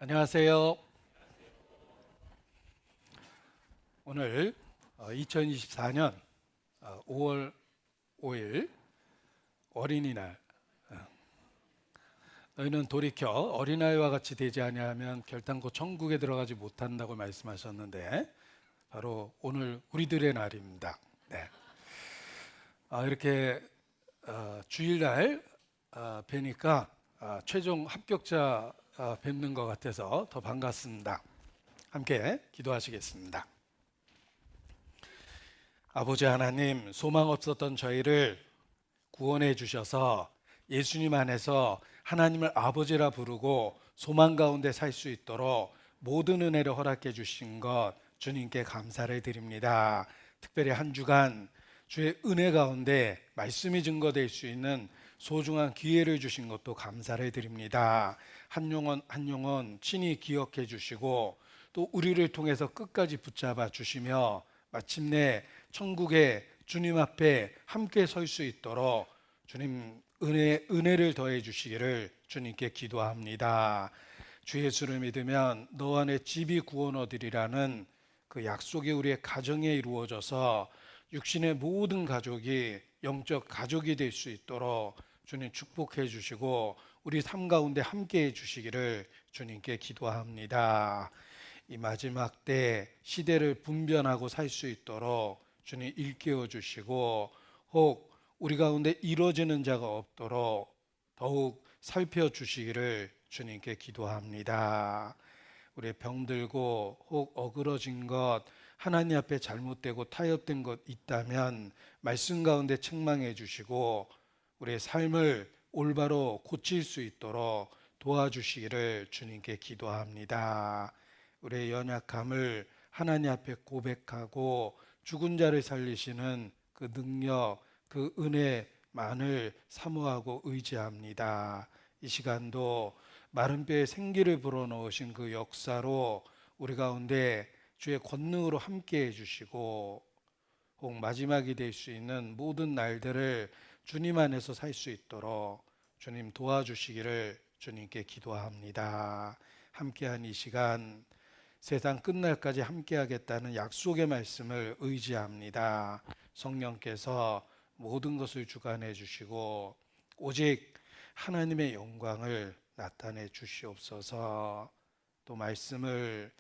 안녕하세요. 오늘 2024년 5월 5일 어린이날. 너희는 돌이켜 어린아이와 같이 되지 아니하면 결단코 천국에 들어가지 못한다고 말씀하셨는데 바로 오늘 우리들의 날입니다. 네. 이렇게 주일날 뵈니까 최종 합격자 뵙는 것 같아서 더 반갑습니다. 함께 기도하시겠습니다. 아버지 하나님, 소망 없었던 저희를 구원해 주셔서 예수님 안에서 하나님을 아버지라 부르고 소망 가운데 살 수 있도록 모든 은혜를 허락해 주신 것 주님께 감사를 드립니다. 특별히 한 주간 주의 은혜 가운데 말씀이 증거될 수 있는 소중한 기회를 주신 것도 감사를 드립니다. 한 영혼 한 영혼 친히 기억해 주시고 또 우리를 통해서 끝까지 붙잡아 주시며 마침내 천국의 주님 앞에 함께 설 수 있도록 주님 은혜를 더해 주시기를 주님께 기도합니다. 주 예수를 믿으면 너 안에 집이 구원 얻으리라는 그 약속이 우리의 가정에 이루어져서 육신의 모든 가족이 영적 가족이 될 수 있도록 주님 축복해 주시고 우리 삶 가운데 함께 해 주시기를 주님께 기도합니다. 이 마지막 때 시대를 분별하고 살 수 있도록 주님 일깨워 주시고 혹 우리 가운데 이루어지는 자가 없도록 더욱 살펴주시기를 주님께 기도합니다. 우리 병들고 혹 어그러진 것 하나님 앞에 잘못되고 타협된 것 있다면 말씀 가운데 책망해 주시고 우리의 삶을 올바로 고칠 수 있도록 도와주시기를 주님께 기도합니다. 우리의 연약함을 하나님 앞에 고백하고 죽은 자를 살리시는 그 능력, 그 은혜만을 사모하고 의지합니다. 이 시간도 마른 뼈에 생기를 불어넣으신 그 역사로 우리 가운데 주의 권능으로 함께 해주시고 혹 마지막이 될 수 있는 모든 날들을 주님 안에서 살 수 있도록 주님 도와주시기를 주님께 기도합니다. 함께한 이 시간 세상 끝날까지 함께하겠다는 약속의 말씀을 의지합니다. 성령께서 모든 것을 주관해 주시고 오직 하나님의 영광을 나타내 주시옵소서. 또 말씀을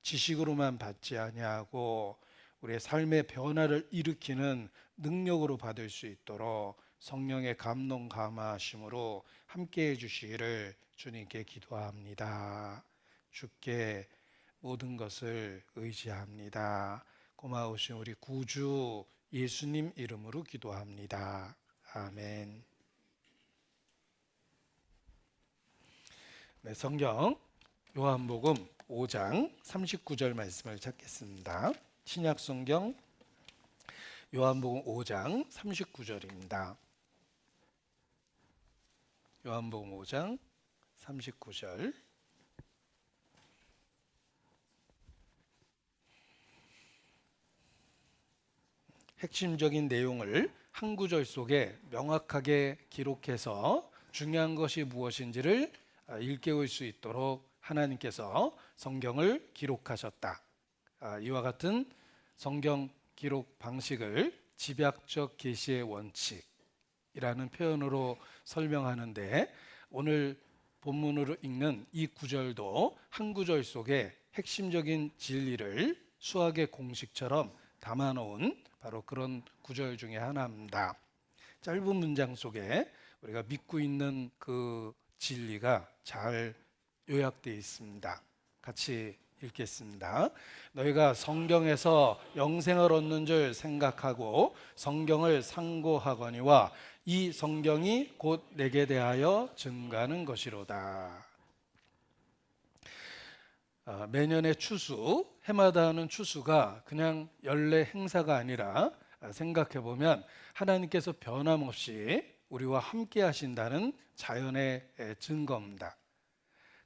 지식으로만 받지 아니하고 우리의 삶의 변화를 일으키는 능력으로 받을 수 있도록 성령의 감동 감화하심으로 함께해 주시기를 주님께 기도합니다. 주께 모든 것을 의지합니다. 고마우신 우리 구주 예수님 이름으로 기도합니다. 아멘. 네, 성경 요한복음 5장 39절 말씀을 찾겠습니다. 신약 성경 요한복음 5장 39절입니다. 요한복음 5장 39절. 핵심적인 내용을 한 구절 속에 명확하게 기록해서 중요한 것이 무엇인지를 일깨울 수 있도록 하나님께서 성경을 기록하셨다. 이와 같은 성경 기록 방식을 집약적 계시의 원칙이라는 표현으로 설명하는데 오늘 본문으로 읽는 이 구절도 한 구절 속에 핵심적인 진리를 수학의 공식처럼 담아놓은 바로 그런 구절 중에 하나입니다. 짧은 문장 속에 우리가 믿고 있는 그 진리가 잘 요약되어 있습니다. 같이 읽겠습니다. 너희가 성경에서 영생을 얻는 줄 생각하고 성경을 상고하거니와 이 성경이 곧 내게 대하여 증가하는 것이로다. 매년의 추수, 해마다 하는 추수가 그냥 연례 행사가 아니라 생각해보면 하나님께서 변함없이 우리와 함께 하신다는 자연의 증거입니다.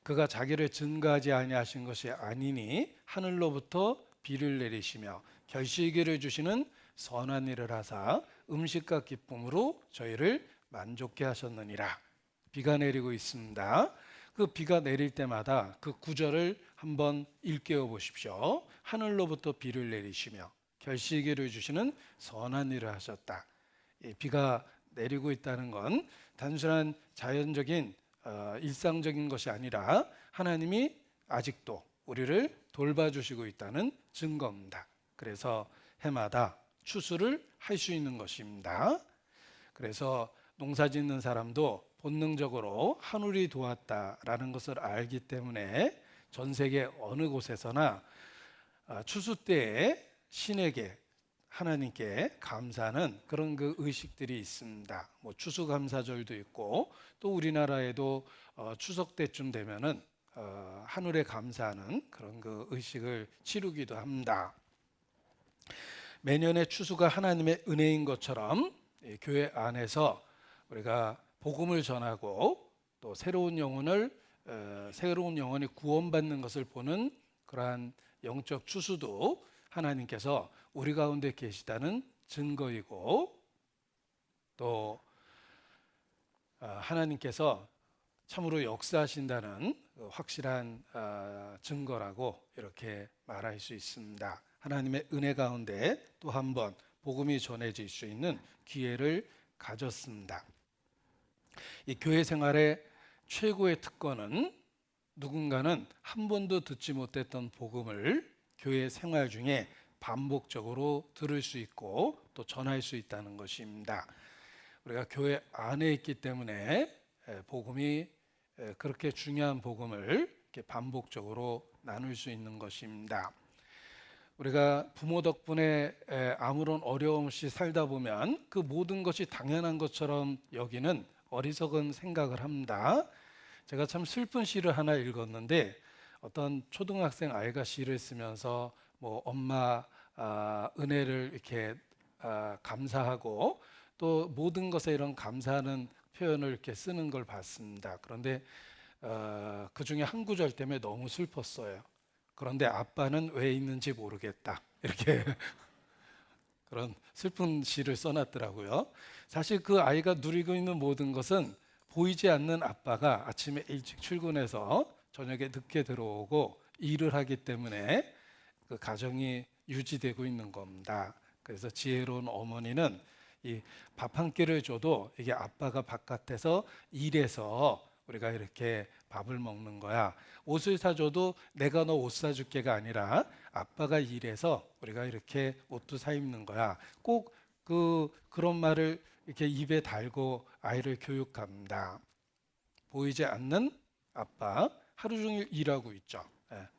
그가 자기를 증거하지 아니하신 것이 아니니 하늘로부터 비를 내리시며 결실기를 주시는 선한 일을 하사 음식과 기쁨으로 저희를 만족케 하셨느니라. 비가 내리고 있습니다. 그 비가 내릴 때마다 그 구절을 한번 일깨워 보십시오. 하늘로부터 비를 내리시며 결실기를 주시는 선한 일을 하셨다. 이 비가 내리고 있다는 건 단순한 자연적인 일상적인 것이 아니라 하나님이 아직도 우리를 돌봐주시고 있다는 증거입니다. 그래서 해마다 추수를 할 수 있는 것입니다. 그래서 농사 짓는 사람도 본능적으로 하늘이 도왔다라는 것을 알기 때문에 전 세계 어느 곳에서나 추수 때에 신에게 하나님께 감사하는 그런 그 의식들이 있습니다. 뭐 추수감사절도 있고 또 우리나라에도 추석 때쯤 되면은 하늘에 감사하는 그런 그 의식을 치르기도 합니다. 매년의 추수가 하나님의 은혜인 것처럼 교회 안에서 우리가 복음을 전하고 또 새로운 영혼이 구원받는 것을 보는 그러한 영적 추수도 하나님께서 우리 가운데 계시다는 증거이고 또 하나님께서 참으로 역사하신다는 확실한 증거라고 이렇게 말할 수 있습니다. 하나님의 은혜 가운데 또 한 번 복음이 전해질 수 있는 기회를 가졌습니다. 이 교회 생활의 최고의 특권은 누군가는 한 번도 듣지 못했던 복음을 교회 생활 중에 반복적으로 들을 수 있고 또 전할 수 있다는 것입니다. 우리가 교회 안에 있기 때문에 복음이 그렇게 중요한 복음을 이렇게 반복적으로 나눌 수 있는 것입니다. 우리가 부모 덕분에 아무런 어려움 없이 살다 보면 그 모든 것이 당연한 것처럼 여기는 어리석은 생각을 합니다. 제가 참 슬픈 시를 하나 읽었는데 어떤 초등학생 아이가 시를 쓰면서 뭐 엄마 은혜를 이렇게 감사하고 또 모든 것에 이런 감사하는 표현을 이렇게 쓰는 걸 봤습니다. 그런데 그 중에 한 구절 때문에 너무 슬펐어요. 그런데 아빠는 왜 있는지 모르겠다. 이렇게 그런 슬픈 시를 써놨더라고요. 사실 그 아이가 누리고 있는 모든 것은 보이지 않는 아빠가 아침에 일찍 출근해서 저녁에 늦게 들어오고 일을 하기 때문에 그 가정이 유지되고 있는 겁니다. 그래서 지혜로운 어머니는 이 밥 한 끼를 줘도 이게 아빠가 바깥에서 일해서 우리가 이렇게 밥을 먹는 거야. 옷을 사줘도 내가 너 옷 사줄게가 아니라 아빠가 일해서 우리가 이렇게 옷도 사 입는 거야. 꼭 그런 말을 이렇게 입에 달고 아이를 교육합니다. 보이지 않는 아빠, 하루 종일 일하고 있죠.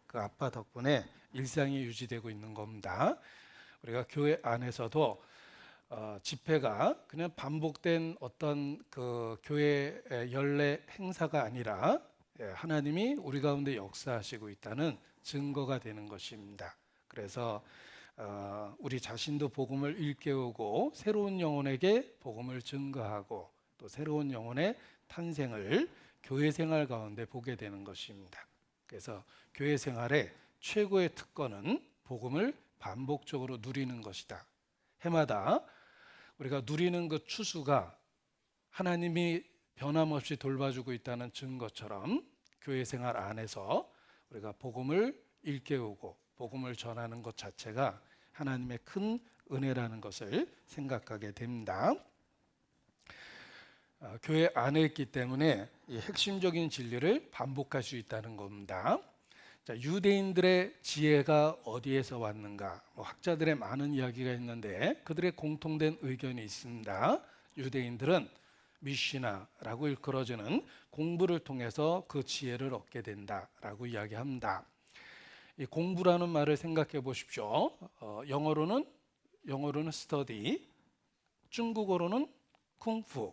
그 아빠 덕분에 일상이 유지되고 있는 겁니다. 우리가 교회 안에서도 집회가 그냥 반복된 어떤 그 교회 연례 행사가 아니라 하나님이 우리 가운데 역사하시고 있다는 증거가 되는 것입니다. 그래서 우리 자신도 복음을 일깨우고 새로운 영혼에게 복음을 증거하고 또 새로운 영혼의 탄생을 교회 생활 가운데 보게 되는 것입니다. 그래서 교회 생활의 최고의 특권은 복음을 반복적으로 누리는 것이다. 해마다 우리가 누리는 그 추수가 하나님이 변함없이 돌봐주고 있다는 증거처럼 교회 생활 안에서 우리가 복음을 일깨우고 복음을 전하는 것 자체가 하나님의 큰 은혜라는 것을 생각하게 됩니다. 교회 안에 있기 때문에 이 핵심적인 진리를 반복할 수 있다는 겁니다. 자, 유대인들의 지혜가 어디에서 왔는가? 학자들의 많은 이야기가 있는데 그들의 공통된 의견이 있습니다. 유대인들은 미시나라고 일컬어지는 공부를 통해서 그 지혜를 얻게 된다라고 이야기합니다. 이 공부라는 말을 생각해 보십시오. 영어로는 study, 중국어로는 쿵푸,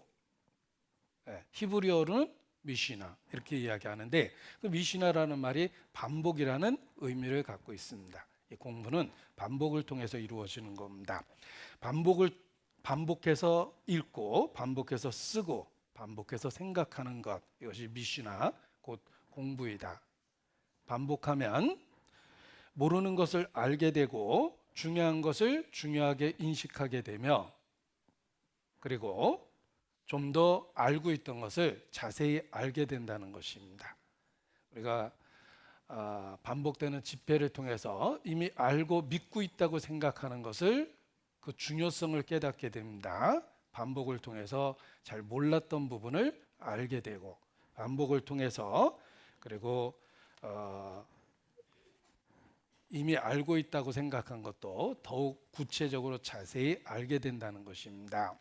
히브리어로는 미시나 이렇게 이야기하는데 그 미시나라는 말이 반복이라는 의미를 갖고 있습니다. 이 공부는 반복을 통해서 이루어지는 겁니다. 반복해서 읽고 반복해서 쓰고 반복해서 생각하는 것, 이것이 미시나 곧 공부이다. 반복하면 모르는 것을 알게 되고 중요한 것을 중요하게 인식하게 되며 그리고 좀 더 알고 있던 것을 자세히 알게 된다는 것입니다. 우리가 반복되는 집회를 통해서 이미 알고 믿고 있다고 생각하는 것을 그 중요성을 깨닫게 됩니다. 반복을 통해서 잘 몰랐던 부분을 알게 되고, 반복을 통해서 그리고 이미 알고 있다고 생각한 것도 더욱 구체적으로 자세히 알게 된다는 것입니다.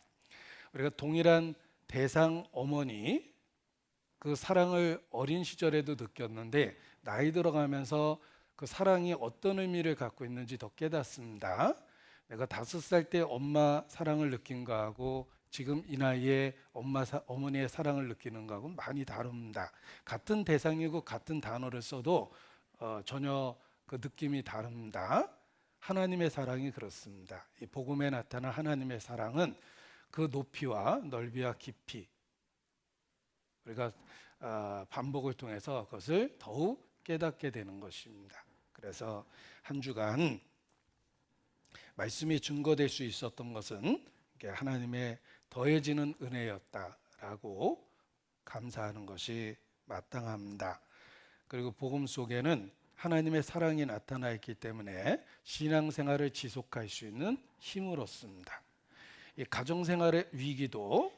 우리가 동일한 대상 어머니, 그 사랑을 어린 시절에도 느꼈는데 나이 들어가면서 그 사랑이 어떤 의미를 갖고 있는지 더 깨닫습니다. 내가 5살 때 엄마 사랑을 느낀 거하고 지금 이 나이에 어머니의 사랑을 느끼는 거하고 많이 다릅니다. 같은 대상이고 같은 단어를 써도 전혀 그 느낌이 다릅니다. 하나님의 사랑이 그렇습니다. 이 복음에 나타난 하나님의 사랑은 그 높이와 넓이와 깊이, 우리가 반복을 통해서 그것을 더욱 깨닫게 되는 것입니다. 그래서 한 주간 말씀이 증거될 수 있었던 것은 하나님의 더해지는 은혜였다라고 감사하는 것이 마땅합니다. 그리고 복음 속에는 하나님의 사랑이 나타나 있기 때문에 신앙생활을 지속할 수 있는 힘을 얻습니다. 이 가정생활의 위기도,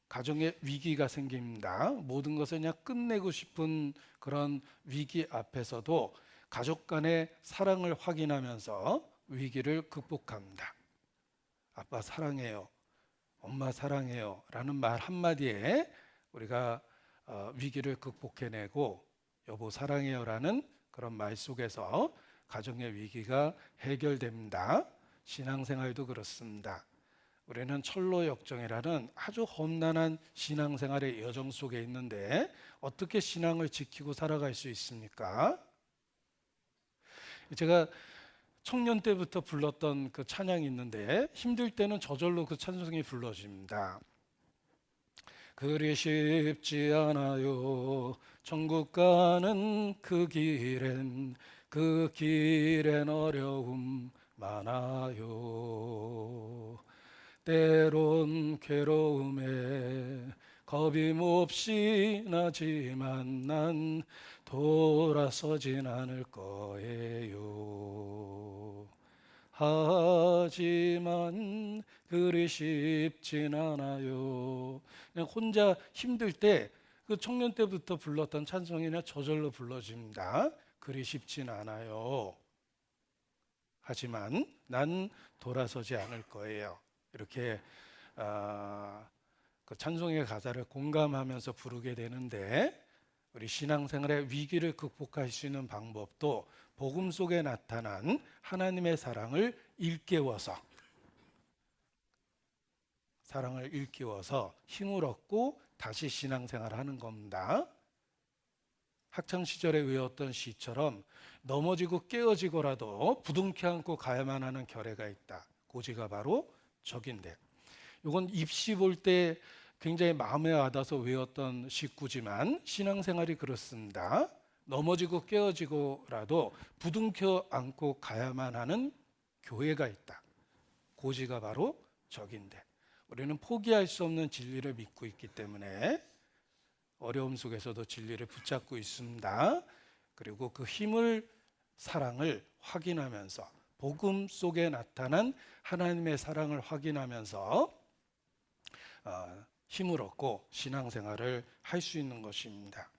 가정에 위기가 생깁니다. 모든 것을 그냥 끝내고 싶은 그런 위기 앞에서도 가족 간의 사랑을 확인하면서 위기를 극복합니다. 아빠 사랑해요, 엄마 사랑해요 라는 말 한마디에 우리가 위기를 극복해내고 여보 사랑해요 라는 그런 말 속에서 가정의 위기가 해결됩니다. 신앙생활도 그렇습니다. 우리는 철로 역정이라는 아주 험난한 신앙생활의 여정 속에 있는데 어떻게 신앙을 지키고 살아갈 수 있습니까? 제가 청년 때부터 불렀던 그 찬양이 있는데 힘들 때는 저절로 그 찬송이 불러집니다. 그리 쉽지 않아요 천국 가는 그 길엔 어려움 많아요 때론 괴로움에 겁이 몹시 나지만 난 돌아서진 않을 거예요. 하지만 그리 쉽진 않아요. 그냥 혼자 힘들 때 그 청년 때부터 불렀던 찬송이 그냥 저절로 불러집니다. 그리 쉽진 않아요. 하지만 난 돌아서지 않을 거예요. 이렇게 그 찬송의 가사를 공감하면서 부르게 되는데 우리 신앙생활의 위기를 극복할 수 있는 방법도 복음 속에 나타난 하나님의 사랑을 일깨워서 힘을 얻고 다시 신앙생활을 하는 겁니다. 학창시절에 외웠던 시처럼 넘어지고 깨어지고라도 부둥켜 안고 가야만 하는 결례가 있다. 고지가 바로 적인데, 이건 입시 볼 때 굉장히 마음에 와닿아서 외웠던 식구지만 신앙생활이 그렇습니다. 넘어지고 깨어지고라도 부둥켜 안고 가야만 하는 교회가 있다. 고지가 바로 적인데, 우리는 포기할 수 없는 진리를 믿고 있기 때문에 어려움 속에서도 진리를 붙잡고 있습니다. 그리고 그 힘을, 사랑을 확인하면서 복음 속에 나타난 하나님의 사랑을 확인하면서 힘을 얻고 신앙생활을 할 수 있는 것입니다.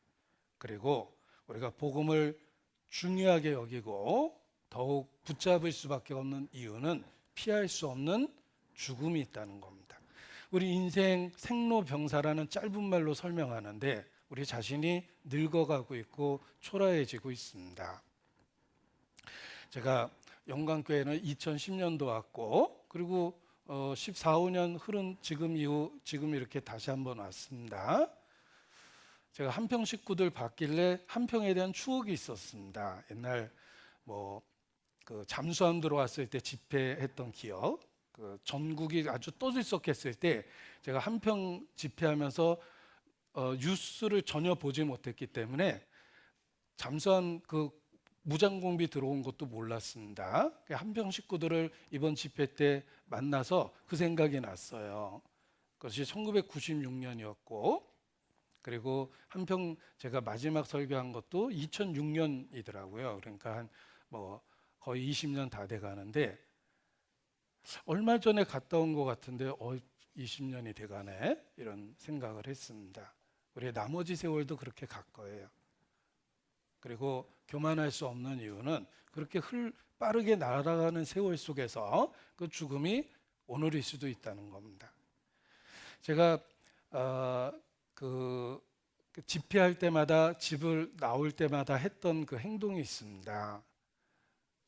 그리고 우리가 복음을 중요하게 여기고 더욱 붙잡을 수밖에 없는 이유는 피할 수 없는 죽음이 있다는 겁니다. 우리 인생 생로병사라는 짧은 말로 설명하는데 우리 자신이 늙어가고 있고 초라해지고 있습니다. 제가 영광교회는 2010년도 왔고 그리고 14, 15년 흐른 지금 이렇게 다시 한번 왔습니다. 제가 한평 식구들 봤길래 한평에 대한 추억이 있었습니다. 옛날 그 잠수함 들어왔을 때 집회했던 기억, 그 전국이 아주 떠들썩했을 때 제가 한평 집회하면서 뉴스를 전혀 보지 못했기 때문에 잠수함 그 무장공비 들어온 것도 몰랐습니다. 한평 식구들을 이번 집회 때 만나서 그 생각이 났어요. 그것이 1996년이었고 그리고 한평 제가 마지막 설교한 것도 2006년이더라고요. 그러니까 한 뭐 거의 20년 다 돼 가는데 얼마 전에 갔다 온 것 같은데 20년이 돼 가네. 이런 생각을 했습니다. 우리 나머지 세월도 그렇게 갈 거예요. 그리고 교만할 수 없는 이유는 그렇게 빠르게 날아가는 세월 속에서 그 죽음이 오늘일 수도 있다는 겁니다. 제가 그 집회할 때마다 집을 나올 때마다 했던 그 행동이 있습니다.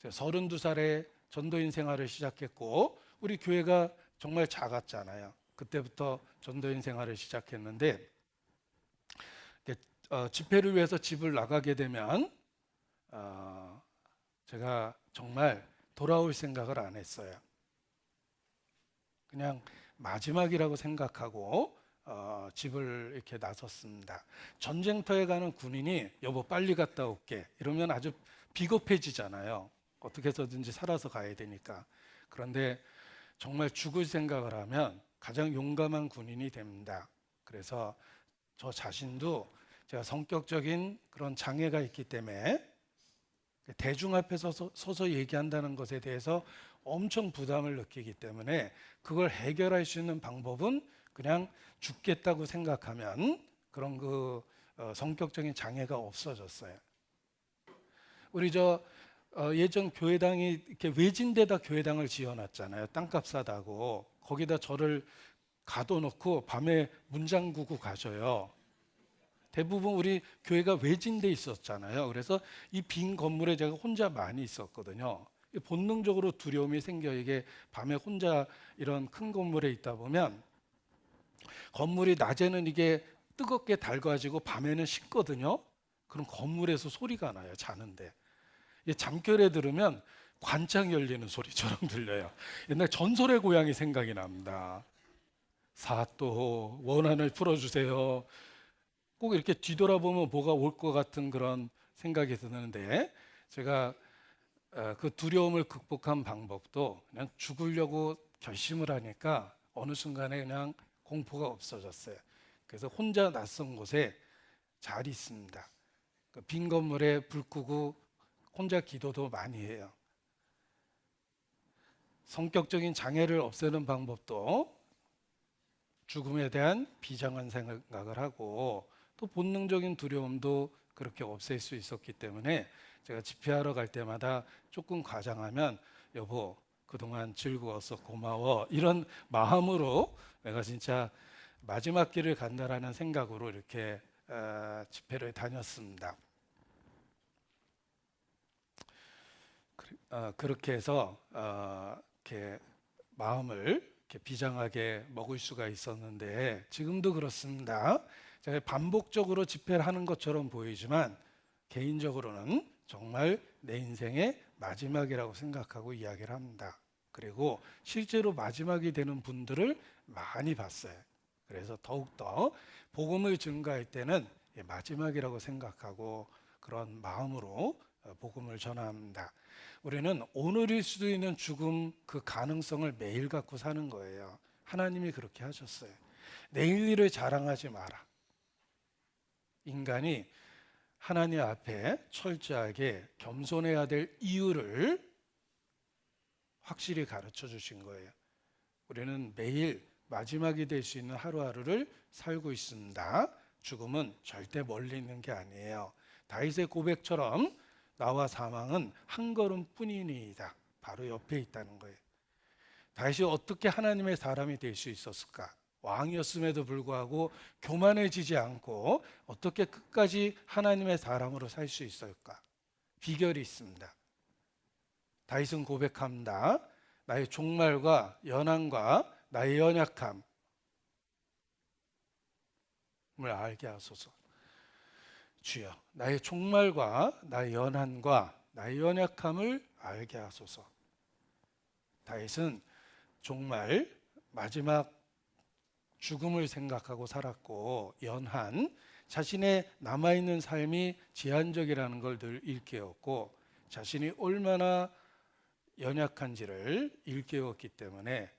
32살에 전도인 생활을 시작했고 우리 교회가 정말 작았잖아요. 그때부터 전도인 생활을 시작했는데 집회를 위해서 집을 나가게 되면 제가 정말 돌아올 생각을 안 했어요. 그냥 마지막이라고 생각하고 집을 이렇게 나섰습니다. 전쟁터에 가는 군인이 여보 빨리 갔다 올게 이러면 아주 비겁해지잖아요. 어떻게 해서든지 살아서 가야 되니까. 그런데 정말 죽을 생각을 하면 가장 용감한 군인이 됩니다. 그래서 저 자신도 제가 성격적인 그런 장애가 있기 때문에 대중 앞에서 서서 얘기한다는 것에 대해서 엄청 부담을 느끼기 때문에 그걸 해결할 수 있는 방법은 그냥 죽겠다고 생각하면 그런 성격적인 장애가 없어졌어요. 우리 예전 교회당이 이렇게 외진 데다 교회당을 지어놨잖아요. 땅값 싸다고. 거기다 저를 가둬놓고 밤에 문 잠그고 가셔요. 대부분 우리 교회가 외진데 있었잖아요. 그래서 이 빈 건물에 제가 혼자 많이 있었거든요. 본능적으로 두려움이 생겨. 이게 밤에 혼자 이런 큰 건물에 있다 보면 건물이 낮에는 이게 뜨겁게 달궈지고 밤에는 식거든요. 그럼 건물에서 소리가 나요. 자는데. 잠결에 들으면 관창 열리는 소리처럼 들려요. 옛날 전설의 고향이 생각이 납니다. 사또 원한을 풀어주세요. 꼭 이렇게 뒤돌아보면 뭐가 올 것 같은 그런 생각이 드는데 제가 그 두려움을 극복한 방법도 그냥 죽으려고 결심을 하니까 어느 순간에 그냥 공포가 없어졌어요. 그래서 혼자 낯선 곳에 잘 있습니다. 그 빈 건물에 불 끄고 혼자 기도도 많이 해요. 성격적인 장애를 없애는 방법도 죽음에 대한 비장한 생각을 하고 또 본능적인 두려움도 그렇게 없앨 수 있었기 때문에 제가 집회하러 갈 때마다 조금 과장하면 여보 그동안 즐거웠어 고마워 이런 마음으로 내가 진짜 마지막 길을 간다라는 생각으로 이렇게 집회를 다녔습니다. 그렇게 해서 이렇게 마음을 이렇게 비장하게 먹을 수가 있었는데 지금도 그렇습니다. 제가 반복적으로 집회를 하는 것처럼 보이지만 개인적으로는 정말 내 인생의 마지막이라고 생각하고 이야기를 합니다. 그리고 실제로 마지막이 되는 분들을 많이 봤어요. 그래서 더욱더 복음을 증거할 때는 마지막이라고 생각하고 그런 마음으로 복음을 전합니다. 우리는 오늘일 수도 있는 죽음 그 가능성을 매일 갖고 사는 거예요. 하나님이 그렇게 하셨어요. 내일 일을 자랑하지 마라. 인간이 하나님 앞에 철저하게 겸손해야 될 이유를 확실히 가르쳐 주신 거예요. 우리는 매일 마지막이 될 수 있는 하루하루를 살고 있습니다. 죽음은 절대 멀리 있는 게 아니에요. 다윗의 고백처럼 나와 사망은 한 걸음뿐이니이다. 바로 옆에 있다는 거예요. 다윗이 어떻게 하나님의 사람이 될 수 있었을까? 왕이었음에도 불구하고 교만해지지 않고 어떻게 끝까지 하나님의 사람으로 살 수 있을까? 비결이 있습니다. 다윗은 고백합니다. 나의 종말과 연한과 나의 연약함을 알게 하소서. 주여, 나의 종말과 나의 연한과 나의 연약함을 알게 하소서. 다윗은 종말, 마지막 죽음을 생각하고 살았고 연한, 자신의 남아있는 삶이 제한적이라는 걸 늘 일깨웠고 자신이 얼마나 연약한지를 일깨웠기 때문에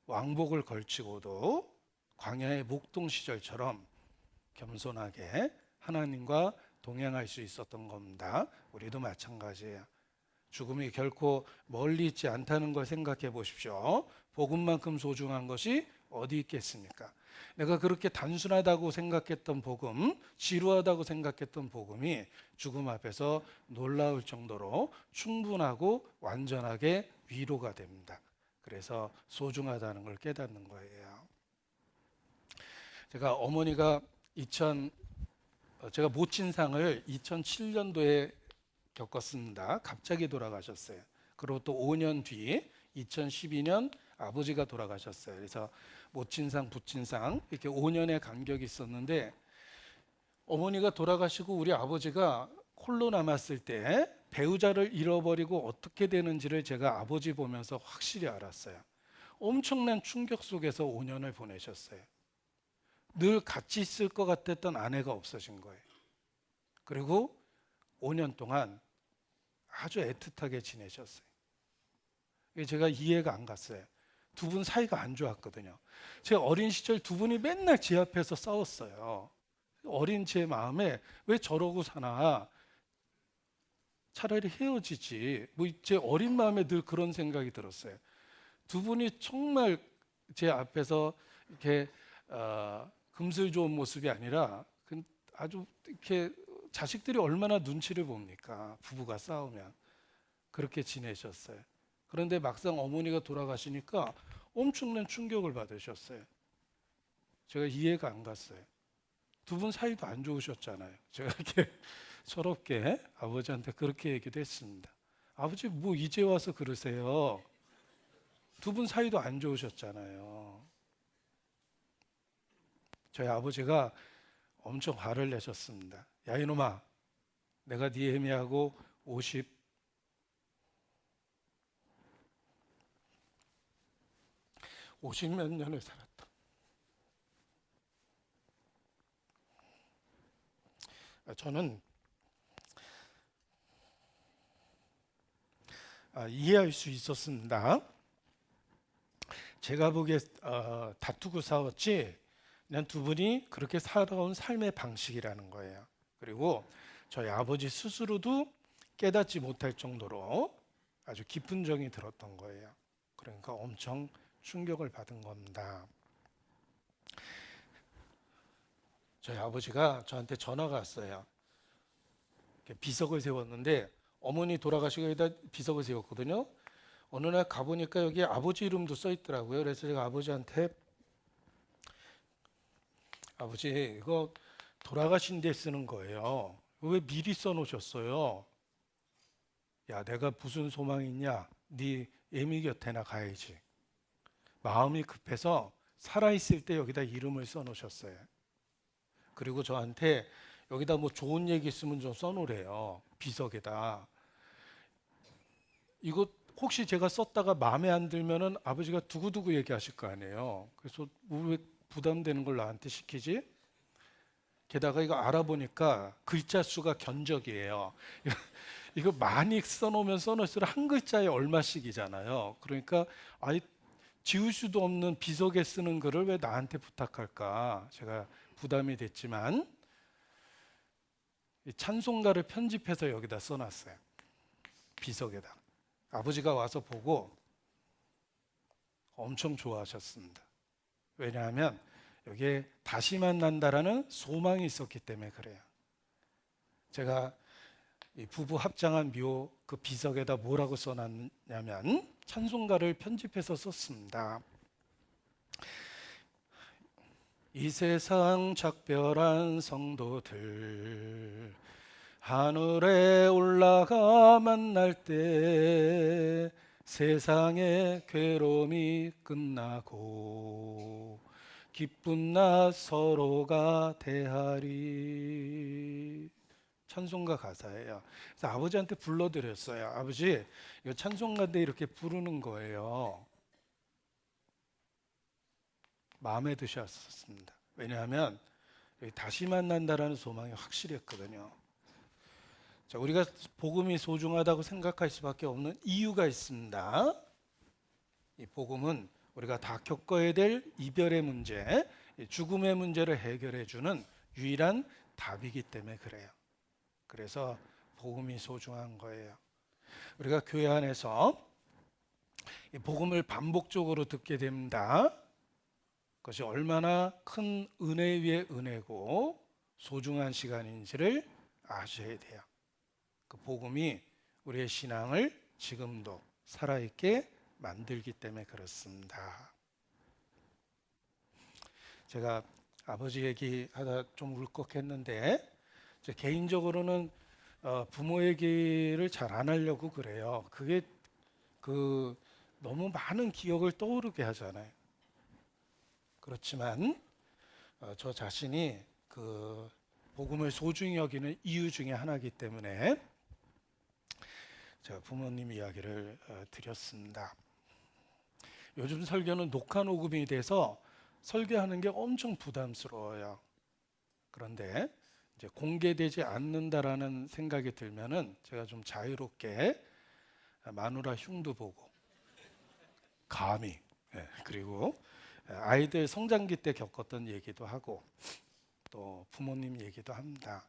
왕복을 걸치고도 광야의 목동 시절처럼 겸손하게 하나님과 동행할 수 있었던 겁니다. 우리도 마찬가지예요. 죽음이 결코 멀리 있지 않다는 걸 생각해 보십시오. 복음만큼 소중한 것이 어디 있겠습니까? 내가 그렇게 단순하다고 생각했던 복음, 지루하다고 생각했던 복음이 죽음 앞에서 놀라울 정도로 충분하고 완전하게 위로가 됩니다. 그래서 소중하다는 걸 깨닫는 거예요. 제가 어머니가 제가 모친상을 2007년도에 겪었습니다. 갑자기 돌아가셨어요. 그리고 또 5년 뒤 2012년 아버지가 돌아가셨어요. 그래서 모친상, 부친상 이렇게 5년의 간격이 있었는데 어머니가 돌아가시고 우리 아버지가 홀로 남았을 때 배우자를 잃어버리고 어떻게 되는지를 제가 아버지 보면서 확실히 알았어요. 엄청난 충격 속에서 5년을 보내셨어요. 늘 같이 있을 것 같았던 아내가 없어진 거예요. 그리고 5년 동안 아주 애틋하게 지내셨어요. 제가 이해가 안 갔어요. 두 분 사이가 안 좋았거든요. 제 어린 시절 두 분이 맨날 제 앞에서 싸웠어요. 어린 제 마음에 왜 저러고 사나, 차라리 헤어지지, 뭐 제 어린 마음에 늘 그런 생각이 들었어요. 두 분이 정말 제 앞에서 이렇게 금슬 좋은 모습이 아니라 아주 이렇게 자식들이 얼마나 눈치를 봅니까? 부부가 싸우면. 그렇게 지내셨어요. 그런데 막상 어머니가 돌아가시니까 엄청난 충격을 받으셨어요. 제가 이해가 안 갔어요. 두 분 사이도 안 좋으셨잖아요. 제가 이렇게 서럽게 아버지한테 그렇게 얘기도 했습니다. 아버지 뭐 이제 와서 그러세요. 두 분 사이도 안 좋으셨잖아요. 저희 아버지가 엄청 화를 내셨습니다. 야 이놈아, 내가 네 애미하고 50몇 년을 살았다. 저는 이해할 수 있었습니다. 제가 보기에 다투고 싸웠지 그냥 두 분이 그렇게 살아온 삶의 방식이라는 거예요. 그리고 저희 아버지 스스로도 깨닫지 못할 정도로 아주 깊은 정이 들었던 거예요. 그러니까 엄청 충격을 받은 겁니다. 저희 아버지가 저한테 전화가 왔어요. 비석을 세웠는데 어머니 돌아가시고 여기다 비석을 세웠거든요. 어느 날 가보니까 여기 아버지 이름도 써 있더라고요. 그래서 제가 아버지한테 아버지 이거 돌아가신 데 쓰는 거예요. 왜 미리 써놓으셨어요? 야 내가 무슨 소망이 있냐? 네 애미 곁에나 가야지. 마음이 급해서 살아있을 때 여기다 이름을 써놓으셨어요. 그리고 저한테 여기다 뭐 좋은 얘기 있으면 좀 써놓으래요. 비석에다. 이거 혹시 제가 썼다가 마음에 안 들면은 아버지가 두고두고 얘기하실 거 아니에요. 그래서 왜 부담되는 걸 나한테 시키지? 게다가 이거 알아보니까 글자 수가 견적이에요. 이거 많이 써놓으면 써놓을수록 한 글자에 얼마씩이잖아요. 그러니까 아예 지울 수도 없는 비석에 쓰는 글을 왜 나한테 부탁할까? 제가 부담이 됐지만 찬송가를 편집해서 여기다 써놨어요. 비석에다. 아버지가 와서 보고 엄청 좋아하셨습니다. 왜냐하면 여기에 다시 만난다라는 소망이 있었기 때문에 그래요. 제가 이 부부 합장한 묘 그 비석에다 뭐라고 써놨냐면 찬송가를 편집해서 썼습니다. 이 세상 작별한 성도들 하늘에 올라가 만날 때 세상의 괴로움이 끝나고 기쁜 나 서로가 대하리. 찬송가 가사예요. 그래서 아버지한테 불러드렸어요. 아버지, 이거 찬송가인데 이렇게 부르는 거예요. 마음에 드셨습니다. 왜냐하면 다시 만난다라는 소망이 확실했거든요. 자, 우리가 복음이 소중하다고 생각할 수밖에 없는 이유가 있습니다. 이 복음은 우리가 다 겪어야 될 이별의 문제, 죽음의 문제를 해결해 주는 유일한 답이기 때문에 그래요. 그래서 복음이 소중한 거예요. 우리가 교회 안에서 이 복음을 반복적으로 듣게 됩니다. 그것이 얼마나 큰 은혜 위에 은혜고 소중한 시간인지를 아셔야 돼요. 그 복음이 우리의 신앙을 지금도 살아있게 만들기 때문에 그렇습니다. 제가 아버지 얘기하다 좀 울컥했는데 개인적으로는 부모 얘기를 잘 안 하려고 그래요. 그게 너무 많은 기억을 떠오르게 하잖아요. 그렇지만 저 자신이 그 복음을 소중히 여기는 이유 중에 하나이기 때문에 제가 부모님 이야기를 드렸습니다. 요즘 설교는 녹화 녹음이 돼서 설교하는 게 엄청 부담스러워요. 그런데 이제 공개되지 않는다라는 생각이 들면은 제가 좀 자유롭게 마누라 흉도 보고 감히 그리고 아이들 성장기 때 겪었던 얘기도 하고 또 부모님 얘기도 합니다.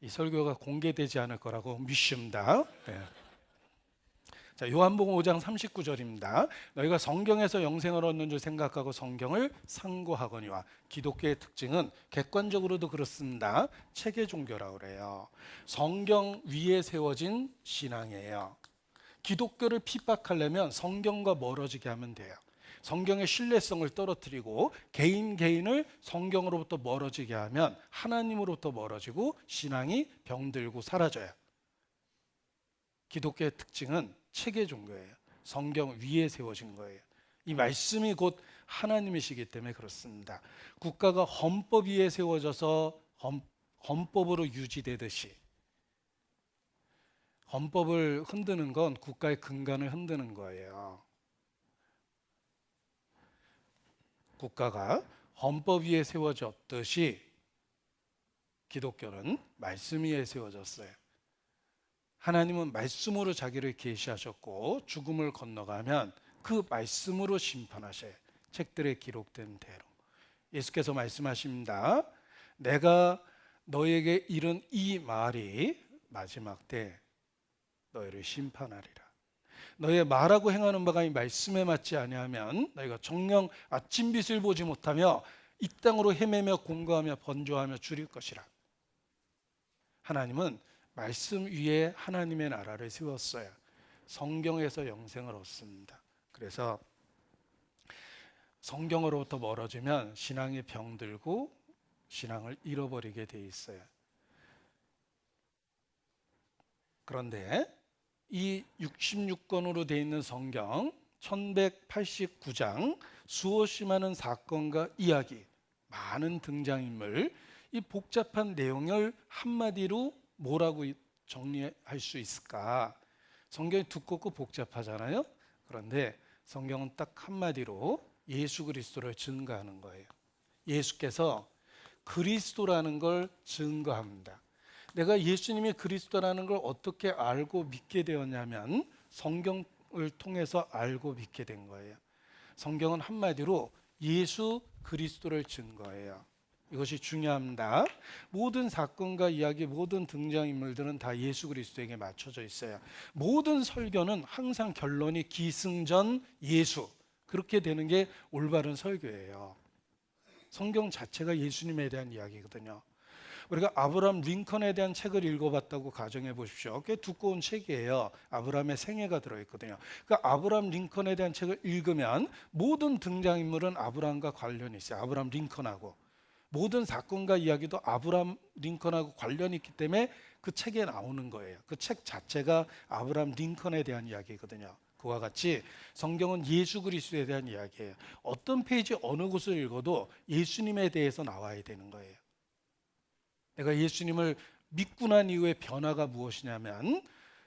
이 설교가 공개되지 않을 거라고 믿습니다. 자, 요한복음 5장 39절입니다. 너희가 성경에서 영생을 얻는 줄 생각하고 성경을 상고하거니와. 기독교의 특징은 객관적으로도 그렇습니다. 체계 종교라고 그래요. 성경 위에 세워진 신앙이에요. 기독교를 핍박하려면 성경과 멀어지게 하면 돼요. 성경의 신뢰성을 떨어뜨리고 개인을 성경으로부터 멀어지게 하면 하나님으로부터 멀어지고 신앙이 병들고 사라져요. 기독교의 특징은 체계 종교예요. 성경 위에 세워진 거예요. 이 말씀이 곧 하나님이시기 때문에 그렇습니다. 국가가 헌법 위에 세워져서 헌법으로 유지되듯이 헌법을 흔드는 건 국가의 근간을 흔드는 거예요. 국가가 헌법 위에 세워졌듯이 기독교는 말씀 위에 세워졌어요. 하나님은 말씀으로 자기를 계시하셨고 죽음을 건너가면 그 말씀으로 심판하셔요. 책들에 기록된 대로. 예수께서 말씀하십니다. 내가 너에게 이른 이 말이 마지막 때 너희를 심판하리라. 너희의 말하고 행하는 바가 이 말씀에 맞지 아니하면 너희가 정녕 아침빛을 보지 못하며 이 땅으로 헤매며 공고하며 번jo하며 줄일 것이라. 하나님은 말씀 위에 하나님의 나라를 세웠어요. 성경에서 영생을 얻습니다. 그래서 성경으로부터 멀어지면 신앙이 병들고 신앙을 잃어버리게 돼 있어요. 그런데 이 66권으로 되어 있는 성경 1189장 수없이 많은 사건과 이야기, 많은 등장인물, 이 복잡한 내용을 한마디로 뭐라고 정리할 수 있을까? 성경이 두껍고 복잡하잖아요. 그런데 성경은 딱 한마디로 예수 그리스도를 증거하는 거예요. 예수께서 그리스도라는 걸 증거합니다. 내가 예수님이 그리스도라는 걸 어떻게 알고 믿게 되었냐면 성경을 통해서 알고 믿게 된 거예요. 성경은 한마디로 예수 그리스도를 증거해요. 이것이 중요합니다. 모든 사건과 이야기, 모든 등장인물들은 다 예수 그리스도에게 맞춰져 있어요. 모든 설교는 항상 결론이 기승전 예수, 그렇게 되는 게 올바른 설교예요. 성경 자체가 예수님에 대한 이야기거든요. 우리가 아브라함 링컨에 대한 책을 읽어봤다고 가정해 보십시오. 꽤 두꺼운 책이에요. 아브라함의 생애가 들어있거든요. 그 아브라함 링컨에 대한 책을 읽으면 모든 등장인물은 아브라함과 관련이 있어요. 아브라함 링컨하고 모든 사건과 이야기도 아브라함 링컨하고 관련이 있기 때문에 그 책에 나오는 거예요. 그 책 자체가 아브라함 링컨에 대한 이야기거든요. 그와 같이 성경은 예수 그리스도에 대한 이야기예요. 어떤 페이지 어느 곳을 읽어도 예수님에 대해서 나와야 되는 거예요. 내가 예수님을 믿고 난 이후의 변화가 무엇이냐면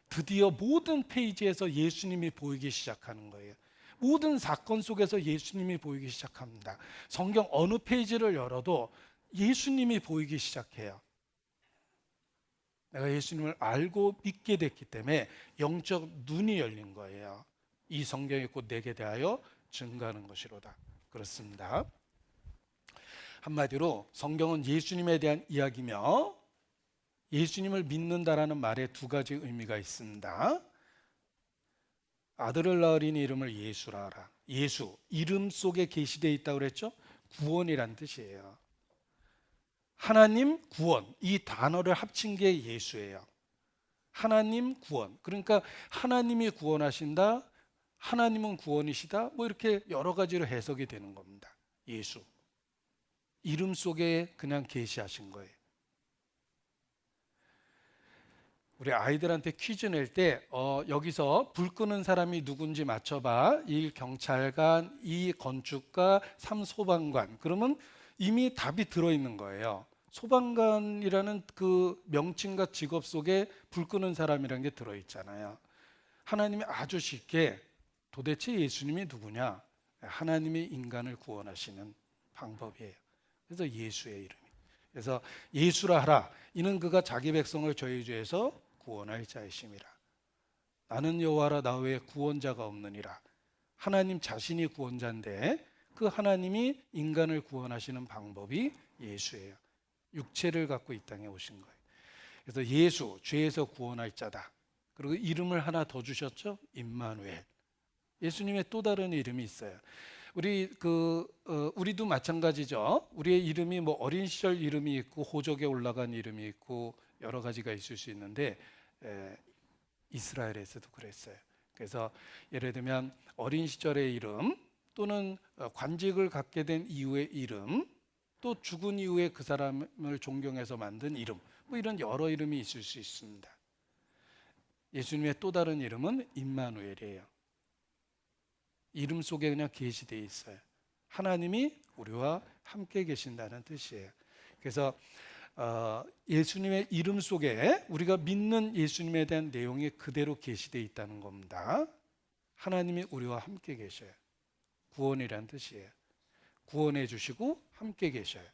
드디어 모든 페이지에서 예수님이 보이기 시작하는 거예요. 모든 사건 속에서 예수님이 보이기 시작합니다. 성경 어느 페이지를 열어도 예수님이 보이기 시작해요. 내가 예수님을 알고 믿게 됐기 때문에 영적 눈이 열린 거예요. 이 성경이 곧 내게 대하여 증거하는 것이로다. 그렇습니다. 한마디로 성경은 예수님에 대한 이야기며 예수님을 믿는다라는 말에 두 가지 의미가 있습니다. 아들을 낳으리니 이름을 예수라 하라. 예수, 이름 속에 계시되어 있다고 그랬죠? 구원이란 뜻이에요. 하나님 구원, 이 단어를 합친 게 예수예요. 하나님 구원. 그러니까 하나님이 구원하신다, 하나님은 구원이시다, 뭐 이렇게 여러 가지로 해석이 되는 겁니다. 예수. 이름 속에 그냥 계시하신 거예요. 우리 아이들한테 퀴즈 낼 때 여기서 불 끄는 사람이 누군지 맞춰봐. 1 경찰관, 2 건축가, 3 소방관. 그러면 이미 답이 들어있는 거예요. 소방관이라는 그 명칭과 직업 속에 불 끄는 사람이라는 게 들어있잖아요. 하나님이 아주 쉽게 도대체 예수님이 누구냐? 하나님이 인간을 구원하시는 방법이에요. 그래서 예수의 이름이. 그래서 예수라 하라. 이는 그가 자기 백성을 저희 죄에서 구원할 자이심이라. 나는 여호와라, 나 외에 구원자가 없느니라. 하나님 자신이 구원자인데 그 하나님이 인간을 구원하시는 방법이 예수예요. 육체를 갖고 이 땅에 오신 거예요. 그래서 예수, 죄에서 구원할 자다. 그리고 이름을 하나 더 주셨죠? 임마누엘. 예수님의 또 다른 이름이 있어요. 우리도 마찬가지죠. 우리의 이름이 뭐 어린 시절 이름이 있고 호적에 올라간 이름이 있고 여러 가지가 있을 수 있는데 이스라엘에서도 그랬어요. 그래서 예를 들면 어린 시절의 이름 또는 관직을 갖게 된 이후의 이름, 또 죽은 이후에 그 사람을 존경해서 만든 이름, 뭐 이런 여러 이름이 있을 수 있습니다. 예수님의 또 다른 이름은 임마누엘이에요. 이름 속에 그냥 계시되어 있어요. 하나님이 우리와 함께 계신다는 뜻이에요. 그래서 예수님의 이름 속에 우리가 믿는 예수님에 대한 내용이 그대로 계시되어 있다는 겁니다. 하나님이 우리와 함께 계셔요. 구원이란 뜻이에요. 구원해 주시고 함께 계셔요.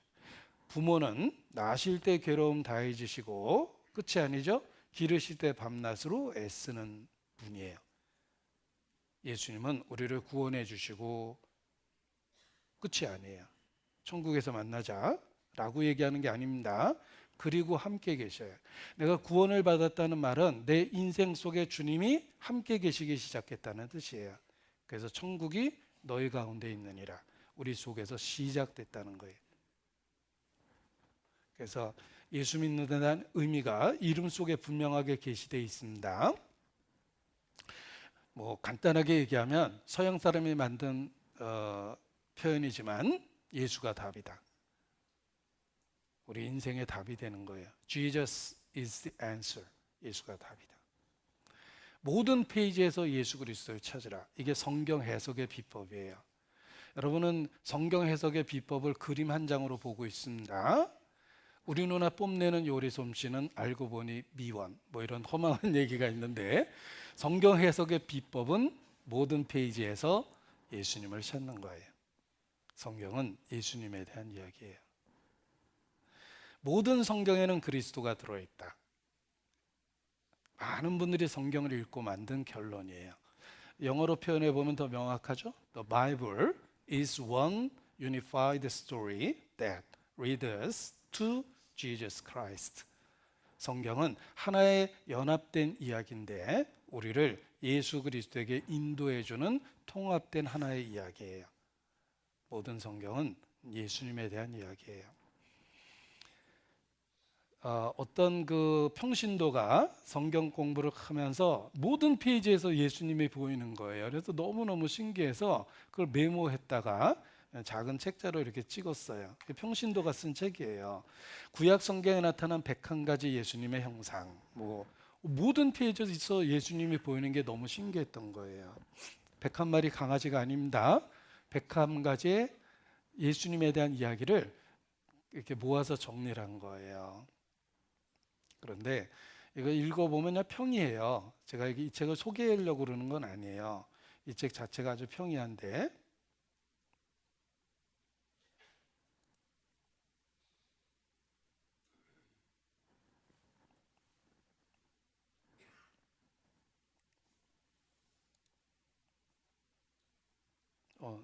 부모는 낳으실 때 괴로움 다해지시고 끝이 아니죠. 기르실 때 밤낮으로 애쓰는 분이에요. 예수님은 우리를 구원해 주시고 끝이 아니에요. 천국에서 만나자 라고 얘기하는 게 아닙니다. 그리고 함께 계셔요. 내가 구원을 받았다는 말은 내 인생 속에 주님이 함께 계시기 시작했다는 뜻이에요. 그래서 천국이 너희 가운데 있느니라. 우리 속에서 시작됐다는 거예요. 그래서 예수 믿는 데 대한 의미가 이름 속에 분명하게 계시되어 있습니다. 뭐 간단하게 얘기하면 서양 사람이 만든 표현이지만 예수가 답이다. 우리 인생의 답이 되는 거예요. Jesus is the answer. 예수가 답이다. 모든 페이지에서 예수 그리스도를 찾으라. 이게 성경 해석의 비법이에요. 여러분은 성경 해석의 비법을 그림 한 장으로 보고 있습니다. 우리 누나 뽐내는 요리 솜씨는 알고 보니 미원, 뭐 이런 허망한 얘기가 있는데 성경 해석의 비법은 모든 페이지에서 예수님을 찾는 거예요. 성경은 예수님에 대한 이야기예요. 모든 성경에는 그리스도가 들어있다. 많은 분들이 성경을 읽고 만든 결론이에요. 영어로 표현해 보면 더 명확하죠? The Bible is one unified story that leads us to Jesus Christ. 성경은 하나의 연합된 이야기인데 우리를 예수 그리스도에게 인도해 주는 통합된 하나의 이야기예요. 모든 성경은 예수님에 대한 이야기예요. 어떤 그 평신도가 성경 공부를 하면서 모든 페이지에서 예수님이 보이는 거예요. 그래서 너무너무 신기해서 그걸 메모했다가 작은 책자로 이렇게 찍었어요. 평신도가 쓴 책이에요. 구약 성경에 나타난 101가지 예수님의 형상, 뭐 모든 페이지에서 예수님이 보이는 게 너무 신기했던 거예요. 101마리 강아지가 아닙니다. 101가지의 예수님에 대한 이야기를 이렇게 모아서 정리를 한 거예요. 그런데 이거 읽어보면 평이에요. 제가 이 책을 소개하려고 그러는 건 아니에요. 이 책 자체가 아주 평이한데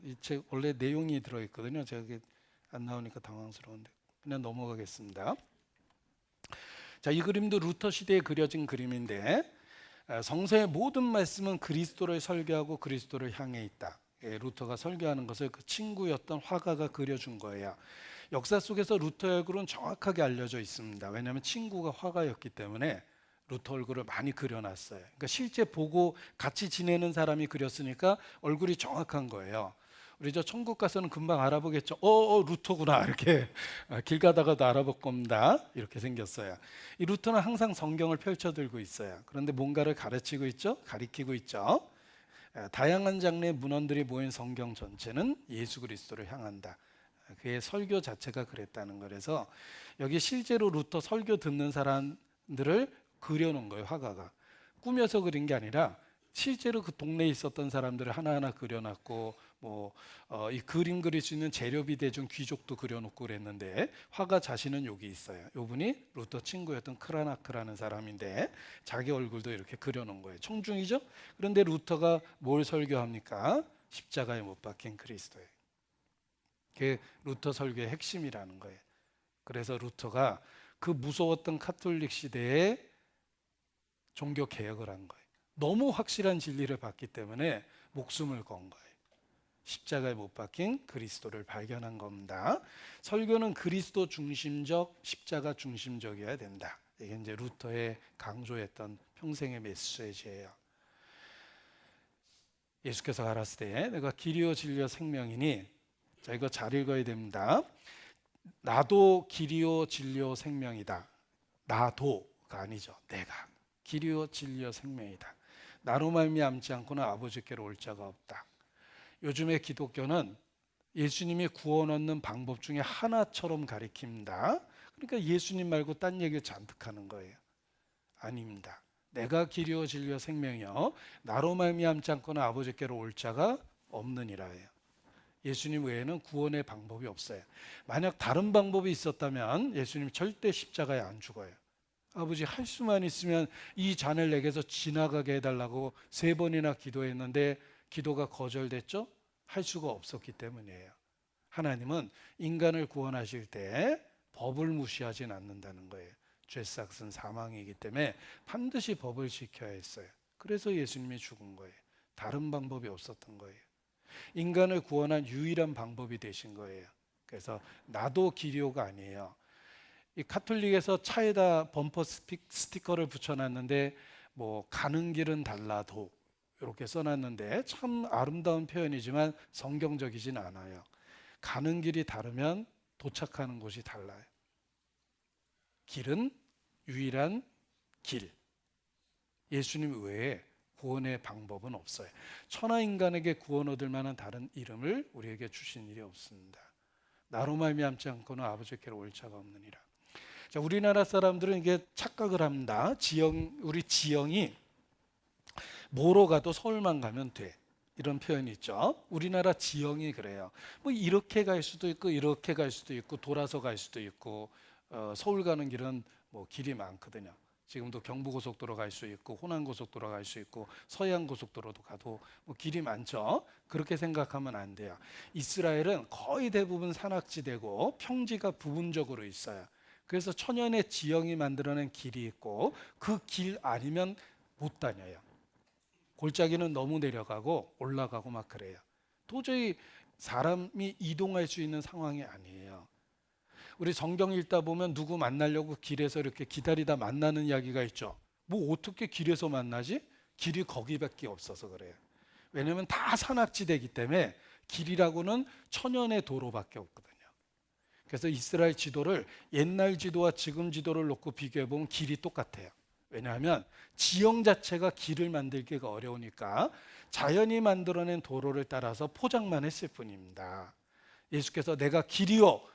이 책 원래 내용이 들어있거든요. 제가 안 나오니까 당황스러운데 그냥 넘어가겠습니다. 자, 이 그림도 루터 시대에 그려진 그림인데 성서의 모든 말씀은 그리스도를 설교하고 그리스도를 향해 있다. 루터가 설교하는 것을 그 친구였던 화가가 그려준 거예요. 역사 속에서 루터의 얼굴은 정확하게 알려져 있습니다. 왜냐하면 친구가 화가였기 때문에 루터 얼굴을 많이 그려놨어요. 그러니까 실제 보고 같이 지내는 사람이 그렸으니까 얼굴이 정확한 거예요. 우리 저 천국 가서는 금방 알아보겠죠. 루터구나 이렇게 길 가다가도 알아볼 겁니다. 이렇게 생겼어요. 이 루터는 항상 성경을 펼쳐 들고 있어요. 그런데 뭔가를 가르치고 있죠, 가리키고 있죠. 다양한 장르의 문헌들이 모인 성경 전체는 예수 그리스도를 향한다. 그의 설교 자체가 그랬다는 거라서 여기 실제로 루터 설교 듣는 사람들을 그려놓은 거예요. 화가가 꾸며서 그린 게 아니라 실제로 그 동네에 있었던 사람들을 하나하나 그려놨고 이 그림 그릴 수 있는 재료비 대중 귀족도 그려놓고 그랬는데 화가 자신은 여기 있어요. 이분이 루터 친구였던 크라나크라는 사람인데 자기 얼굴도 이렇게 그려놓은 거예요. 청중이죠. 그런데 루터가 뭘 설교합니까? 십자가에 못 박힌 그리스도예요. 그게 루터 설교의 핵심이라는 거예요. 그래서 루터가 그 무서웠던 카톨릭 시대에 종교 개혁을 한 거예요. 너무 확실한 진리를 봤기 때문에 목숨을 건 거예요. 십자가에 못 박힌 그리스도를 발견한 겁니다. 설교는 그리스도 중심적, 십자가 중심적이어야 된다. 이게 이제 루터의 강조했던 평생의 메시지예요. 예수께서 가라사대 내가 길이요 진리요 생명이니, 자 이거 잘 읽어야 됩니다. 나도 길이요 진리요 생명이다. 나도가 아니죠. 내가 길이요 진리요 생명이다. 나로 말미암지 않고는 아버지께로 올 자가 없다. 요즘의 기독교는 예수님이 구원 얻는 방법 중에 하나처럼 가리킵니다. 그러니까 예수님 말고 딴 얘기를 잔뜩 하는 거예요. 아닙니다. 내가 길이요 진리요 생명이요 나로 말미암지 않고는 아버지께로 올 자가 없느니라 해요. 예수님 외에는 구원의 방법이 없어요. 만약 다른 방법이 있었다면 예수님 절대 십자가에 안 죽어요. 아버지 할 수만 있으면 이 잔을 내게서 지나가게 해달라고 3번이나 기도했는데 기도가 거절됐죠? 할 수가 없었기 때문이에요. 하나님은 인간을 구원하실 때 법을 무시하진 않는다는 거예요. 죄삭은 사망이기 때문에 반드시 법을 지켜야 했어요. 그래서 예수님이 죽은 거예요. 다른 방법이 없었던 거예요. 인간을 구원한 유일한 방법이 되신 거예요. 그래서 나도 기리오가 아니에요. 이 카톨릭에서 차에다 범퍼 스티커를 붙여놨는데 가는 길은 달라도 이렇게 써놨는데 참 아름다운 표현이지만 성경적이진 않아요. 가는 길이 다르면 도착하는 곳이 달라요. 길은 유일한 길. 예수님 외에 구원의 방법은 없어요. 천하 인간에게 구원 얻을 만한 다른 이름을 우리에게 주신 일이 없습니다. 나로 말미암지 않고는 아버지께로 올 자가 없느니라. 자, 우리나라 사람들은 이게 착각을 합니다. 우리 지형이 뭐로 가도 서울만 가면 돼. 이런 표현이 있죠. 우리나라 지형이 그래요. 이렇게 갈 수도 있고 이렇게 갈 수도 있고 돌아서 갈 수도 있고 서울 가는 길은 길이 많거든요. 지금도 경부고속도로 갈 수 있고 호남고속도로 갈 수 있고 서해안고속도로도 가도 길이 많죠. 그렇게 생각하면 안 돼요. 이스라엘은 거의 대부분 산악지대고 평지가 부분적으로 있어요. 그래서 천연의 지형이 만들어낸 길이 있고 그 길 아니면 못 다녀요. 골짜기는 너무 내려가고 올라가고 막 그래요. 도저히 사람이 이동할 수 있는 상황이 아니에요. 우리 성경 읽다 보면 누구 만나려고 길에서 이렇게 기다리다 만나는 이야기가 있죠. 어떻게 길에서 만나지? 길이 거기밖에 없어서 그래요. 왜냐하면 다 산악지대이기 때문에 길이라고는 천연의 도로밖에 없거든요. 그래서 이스라엘 지도를 옛날 지도와 지금 지도를 놓고 비교해 보면 길이 똑같아요. 왜냐하면 지형 자체가 길을 만들기가 어려우니까 자연이 만들어낸 도로를 따라서 포장만 했을 뿐입니다. 예수께서 내가 길이요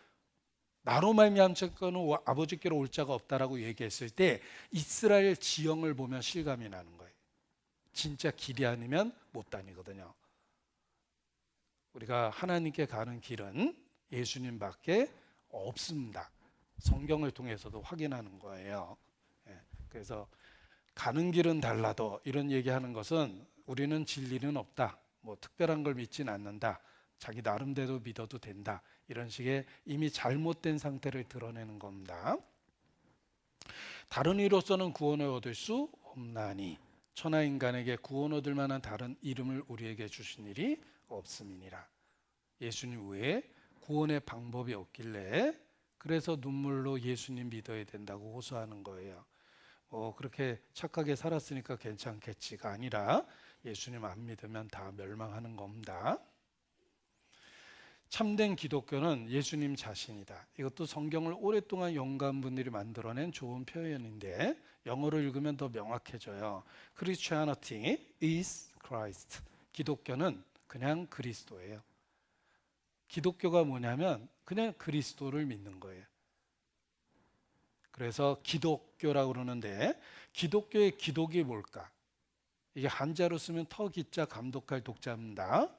나로 말미암지 않고는 아버지께로 올 자가 없다라고 얘기했을 때 이스라엘 지형을 보면 실감이 나는 거예요. 진짜 길이 아니면 못 다니거든요. 우리가 하나님께 가는 길은 예수님밖에 없습니다. 성경을 통해서도 확인하는 거예요. 그래서 가는 길은 달라도 이런 얘기하는 것은 우리는 진리는 없다. 특별한 걸 믿진 않는다. 자기 나름대로 믿어도 된다. 이런 식의 이미 잘못된 상태를 드러내는 겁니다. 다른 이로서는 구원을 얻을 수 없나니 천하 인간에게 구원 얻을 만한 다른 이름을 우리에게 주신 일이 없음이니라. 예수님 외에 구원의 방법이 없길래 그래서 눈물로 예수님 믿어야 된다고 호소하는 거예요. 그렇게 착하게 살았으니까 괜찮겠지가 아니라 예수님 안 믿으면 다 멸망하는 겁니다. 참된 기독교는 예수님 자신이다. 이것도 성경을 오랫동안 연구한 분들이 만들어낸 좋은 표현인데 영어로 읽으면 더 명확해져요. Christianity is Christ. 기독교는 그냥 그리스도예요. 기독교가 뭐냐면 그냥 그리스도를 믿는 거예요. 그래서 기독교라고 그러는데 기독교의 기독이 뭘까? 이게 한자로 쓰면 터기자 감독할 독자입니다.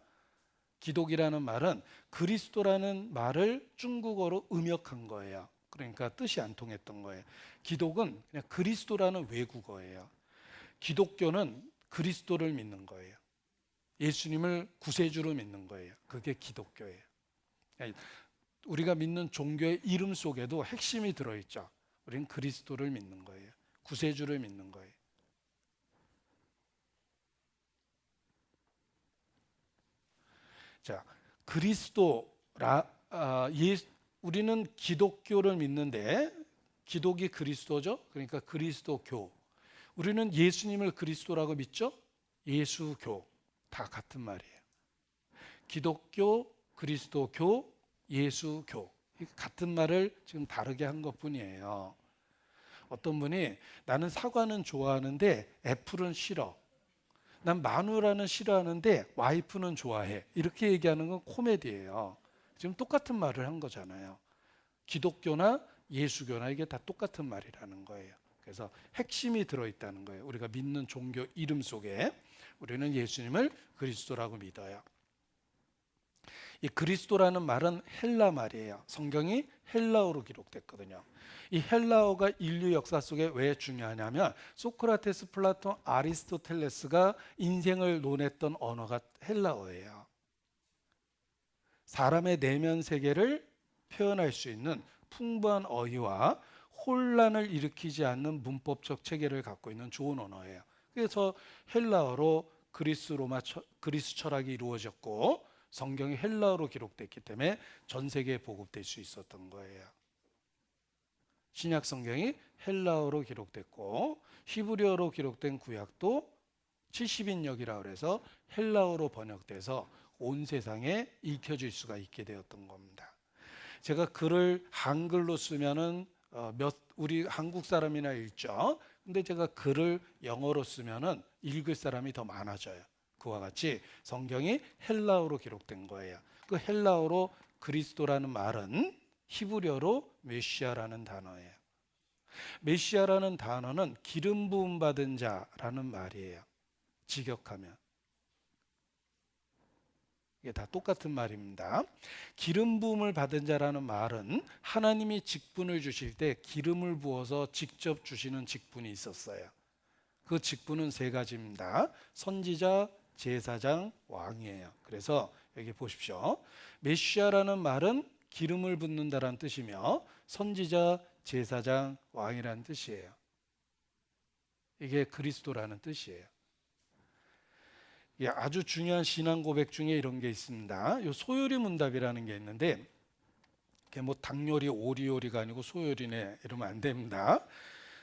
기독이라는 말은 그리스도라는 말을 중국어로 음역한 거예요. 그러니까 뜻이 안 통했던 거예요. 기독은 그냥 그리스도라는 외국어예요. 기독교는 그리스도를 믿는 거예요. 예수님을 구세주로 믿는 거예요. 그게 기독교예요. 우리가 믿는 종교의 이름 속에도 핵심이 들어있죠. 우리는 그리스도를 믿는 거예요. 구세주를 믿는 거예요. 자, 우리는 기독교를 믿는데 기독이 그리스도죠. 그러니까 그리스도교. 우리는 예수님을 그리스도라고 믿죠. 예수교. 다 같은 말이에요. 기독교, 그리스도교, 예수교. 같은 말을 지금 다르게 한 것뿐이에요. 어떤 분이 나는 사과는 좋아하는데 애플은 싫어. 난 마누라는 싫어하는데 와이프는 좋아해. 이렇게 얘기하는 건 코미디예요. 지금 똑같은 말을 한 거잖아요. 기독교나 예수교나 이게 다 똑같은 말이라는 거예요. 그래서 핵심이 들어있다는 거예요. 우리가 믿는 종교 이름 속에 우리는 예수님을 그리스도라고 믿어요. 이 그리스도라는 말은 헬라 말이에요. 성경이 헬라어로 기록됐거든요. 이 헬라어가 인류 역사 속에 왜 중요하냐면 소크라테스, 플라톤, 아리스토텔레스가 인생을 논했던 언어가 헬라어예요. 사람의 내면 세계를 표현할 수 있는 풍부한 어휘와 혼란을 일으키지 않는 문법적 체계를 갖고 있는 좋은 언어예요. 그래서 헬라어로 그리스 철학이 이루어졌고 성경이 헬라어로 기록됐기 때문에 전 세계에 보급될 수 있었던 거예요. 신약 성경이 헬라어로 기록됐고 히브리어로 기록된 구약도 70인역이라고 그래서 헬라어로 번역돼서 온 세상에 읽혀질 수가 있게 되었던 겁니다. 제가 글을 한글로 쓰면은 우리 한국 사람이나 읽죠. 근데 제가 글을 영어로 쓰면은 읽을 사람이 더 많아져요. 그와 같이 성경이 헬라어로 기록된 거예요. 그 헬라어로 그리스도라는 말은 히브리어로 메시아라는 단어예요. 메시아라는 단어는 기름 부음 받은 자라는 말이에요. 직역하면 이게 다 똑같은 말입니다. 기름 부음을 받은 자라는 말은 하나님이 직분을 주실 때 기름을 부어서 직접 주시는 직분이 있었어요. 그 직분은 세 가지입니다. 선지자, 제사장, 왕이에요. 그래서 여기 보십시오. 메시아라는 말은 기름을 붓는다라는 뜻이며 선지자, 제사장, 왕이라는 뜻이에요. 이게 그리스도라는 뜻이에요. 아주 중요한 신앙 고백 중에 이런 게 있습니다. 요 소요리 문답이라는 게 있는데 그게 뭐 닭요리, 오리요리가 아니고 소요리네 이러면 안 됩니다.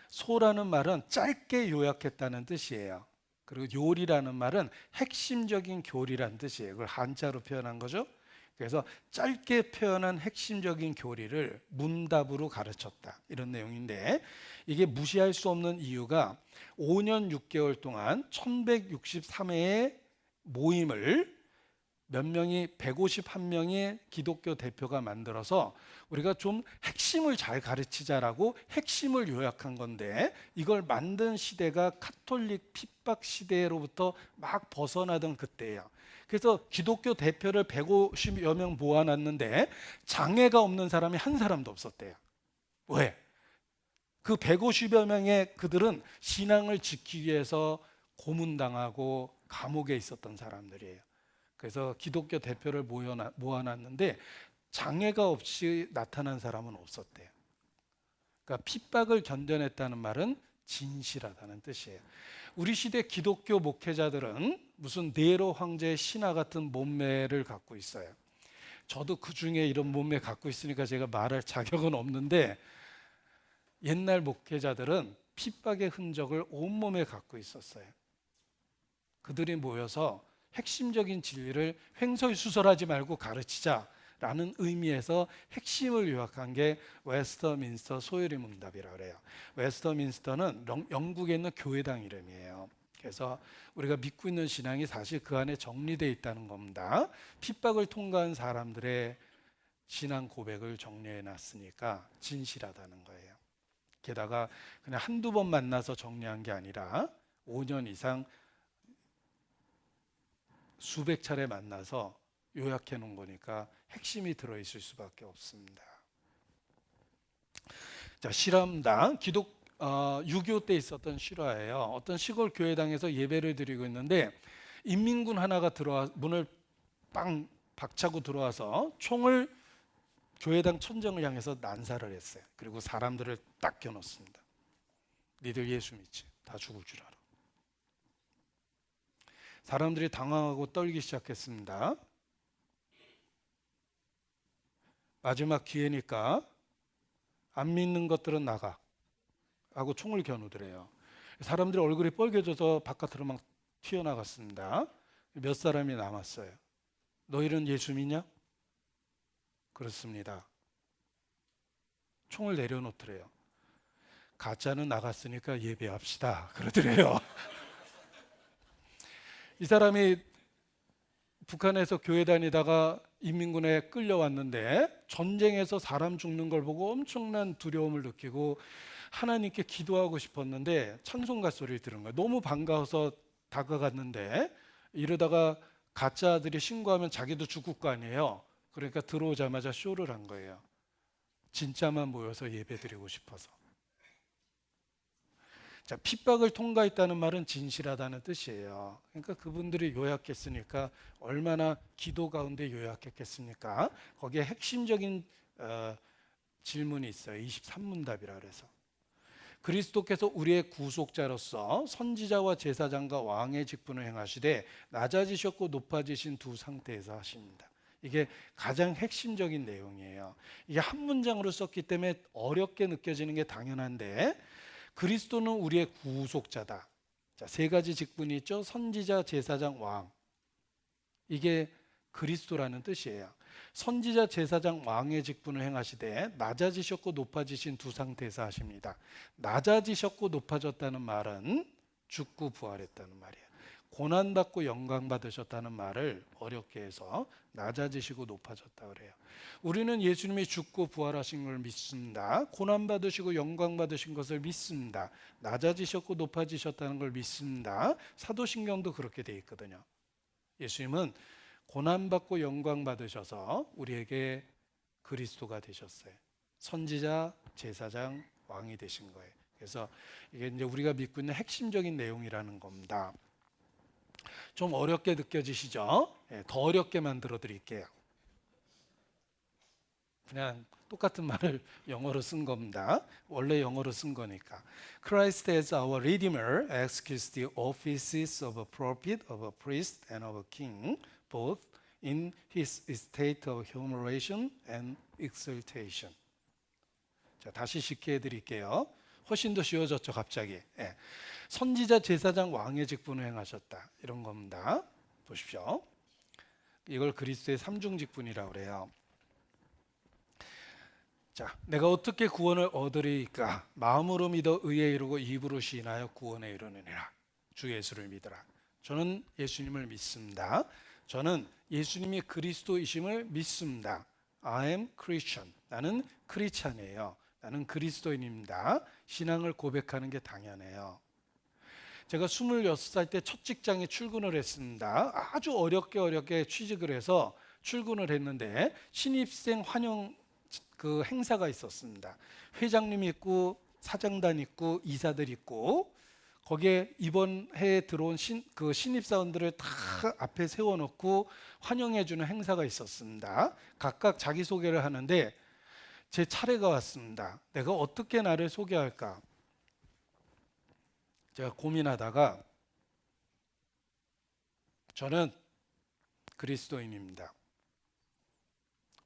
소라는 말은 짧게 요약했다는 뜻이에요. 그리고 요리라는 말은 핵심적인 교리라는 뜻이에요. 그걸 한자로 표현한 거죠. 그래서 짧게 표현한 핵심적인 교리를 문답으로 가르쳤다. 이런 내용인데 이게 무시할 수 없는 이유가 5년 6개월 동안 1163회의 모임을 몇 명이 151명의 기독교 대표가 만들어서 우리가 좀 핵심을 잘 가르치자라고 핵심을 요약한 건데 이걸 만든 시대가 카톨릭 핍박 시대로부터 막 벗어나던 그때예요. 그래서 기독교 대표를 150여 명 모아놨는데 장애가 없는 사람이 한 사람도 없었대요. 왜? 그 150여 명의 그들은 신앙을 지키기 위해서 고문당하고 감옥에 있었던 사람들이에요. 그래서 기독교 대표를 모아놨는데 장애가 없이 나타난 사람은 없었대요. 그러니까 핍박을 견뎌냈다는 말은 진실하다는 뜻이에요. 우리 시대 기독교 목회자들은 무슨 네로 황제의 신화 같은 몸매를 갖고 있어요. 저도 그 중에 이런 몸매 갖고 있으니까 제가 말할 자격은 없는데, 옛날 목회자들은 핍박의 흔적을 온몸에 갖고 있었어요. 그들이 모여서 핵심적인 진리를 횡설수설하지 말고 가르치자라는 의미에서 핵심을 요약한 게 웨스터민스터 소요리 문답이라고 그래요. 웨스터민스터는 영국에 있는 교회당 이름이에요. 그래서 우리가 믿고 있는 신앙이 사실 그 안에 정리되어 있다는 겁니다. 핍박을 통과한 사람들의 신앙 고백을 정리해 놨으니까 진실하다는 거예요. 게다가 그냥 한두 번 만나서 정리한 게 아니라 5년 이상 수백 차례 만나서 요약해 놓은 거니까 핵심이 들어있을 수밖에 없습니다. 자, 실화입니다. 6.25 때 있었던 실화예요. 어떤 시골 교회당에서 예배를 드리고 있는데 인민군 하나가 문을 빵 박차고 들어와서 총을 교회당 천정을 향해서 난사를 했어요. 그리고 사람들을 딱 겨눴습니다. 니들 예수 믿지? 다 죽을 줄 알아. 사람들이 당황하고 떨기 시작했습니다. 마지막 기회니까 안 믿는 것들은 나가 하고 총을 겨누더래요. 사람들이 얼굴이 빨개져서 바깥으로 막 튀어나갔습니다. 몇 사람이 남았어요. 너희는 예수 믿냐? 그렇습니다. 총을 내려놓더래요. 가짜는 나갔으니까 예배합시다 그러더래요. 이 사람이 북한에서 교회 다니다가 인민군에 끌려왔는데 전쟁에서 사람 죽는 걸 보고 엄청난 두려움을 느끼고 하나님께 기도하고 싶었는데 찬송가 소리를 들은 거예요. 너무 반가워서 다가갔는데 이러다가 가짜들이 신고하면 자기도 죽을 거 아니에요. 그러니까 들어오자마자 쇼를 한 거예요. 진짜만 모여서 예배드리고 싶어서. 자, 핍박을 통과했다는 말은 진실하다는 뜻이에요. 그러니까 그분들이 요약했으니까 얼마나 기도 가운데 요약했겠습니까? 거기에 핵심적인 질문이 있어요. 23문답이라 그래서. 그리스도께서 우리의 구속자로서 선지자와 제사장과 왕의 직분을 행하시되 낮아지셨고 높아지신 두 상태에서 하십니다. 이게 가장 핵심적인 내용이에요. 이게 한 문장으로 썼기 때문에 어렵게 느껴지는 게 당연한데, 그리스도는 우리의 구속자다. 자, 세 가지 직분이 있죠. 선지자, 제사장, 왕. 이게 그리스도라는 뜻이에요. 선지자, 제사장, 왕의 직분을 행하시되 낮아지셨고 높아지신 두 상태에서 하십니다. 낮아지셨고 높아졌다는 말은 죽고 부활했다는 말이에요. 고난받고 영광 받으셨다는 말을 어렵게 해서 낮아지시고 높아졌다 그래요. 우리는 예수님이 죽고 부활하신 걸 믿습니다. 고난받으시고 영광 받으신 것을 믿습니다. 낮아지셨고 높아지셨다는 걸 믿습니다. 사도신경도 그렇게 돼 있거든요. 예수님은 고난받고 영광 받으셔서 우리에게 그리스도가 되셨어요. 선지자, 제사장, 왕이 되신 거예요. 그래서 이게 이제 우리가 믿고 있는 핵심적인 내용이라는 겁니다. 좀 어렵게 느껴지시죠? 더 어렵게 만들어 드릴게요. 그냥 똑같은 말을 영어로 쓴 겁니다. 원래 영어로 쓴 거니까. Christ as our Redeemer executes the offices of a prophet, of a priest, and of a king, both in his state of humiliation and exaltation. 자, 다시 쉽게 해드릴게요. 훨씬 더 쉬워졌죠, 갑자기. 예. 선지자, 제사장, 왕의 직분을 행하셨다. 이런 겁니다. 보십시오. 이걸 그리스도의 삼중 직분이라고 그래요. 자, 내가 어떻게 구원을 얻으리까? 마음으로 믿어 의에 이르고 입으로 시인하여 구원에 이르느니라. 주 예수를 믿으라. 저는 예수님을 믿습니다. 저는 예수님이 그리스도이심을 믿습니다. I am Christian. 나는 크리스찬이에요. 나는 그리스도인입니다. 신앙을 고백하는 게 당연해요. 제가 26살 때 첫 직장에 출근을 했습니다. 아주 어렵게 취직을 해서 출근을 했는데 신입생 환영 그 행사가 있었습니다. 회장님 있고 사장단 있고 이사들 있고 거기에 이번 해에 들어온 그 신입사원들을 다 앞에 세워놓고 환영해주는 행사가 있었습니다. 각각 자기소개를 하는데 제 차례가 왔습니다. 내가 어떻게 나를 소개할까? 제가 고민하다가 저는 그리스도인입니다.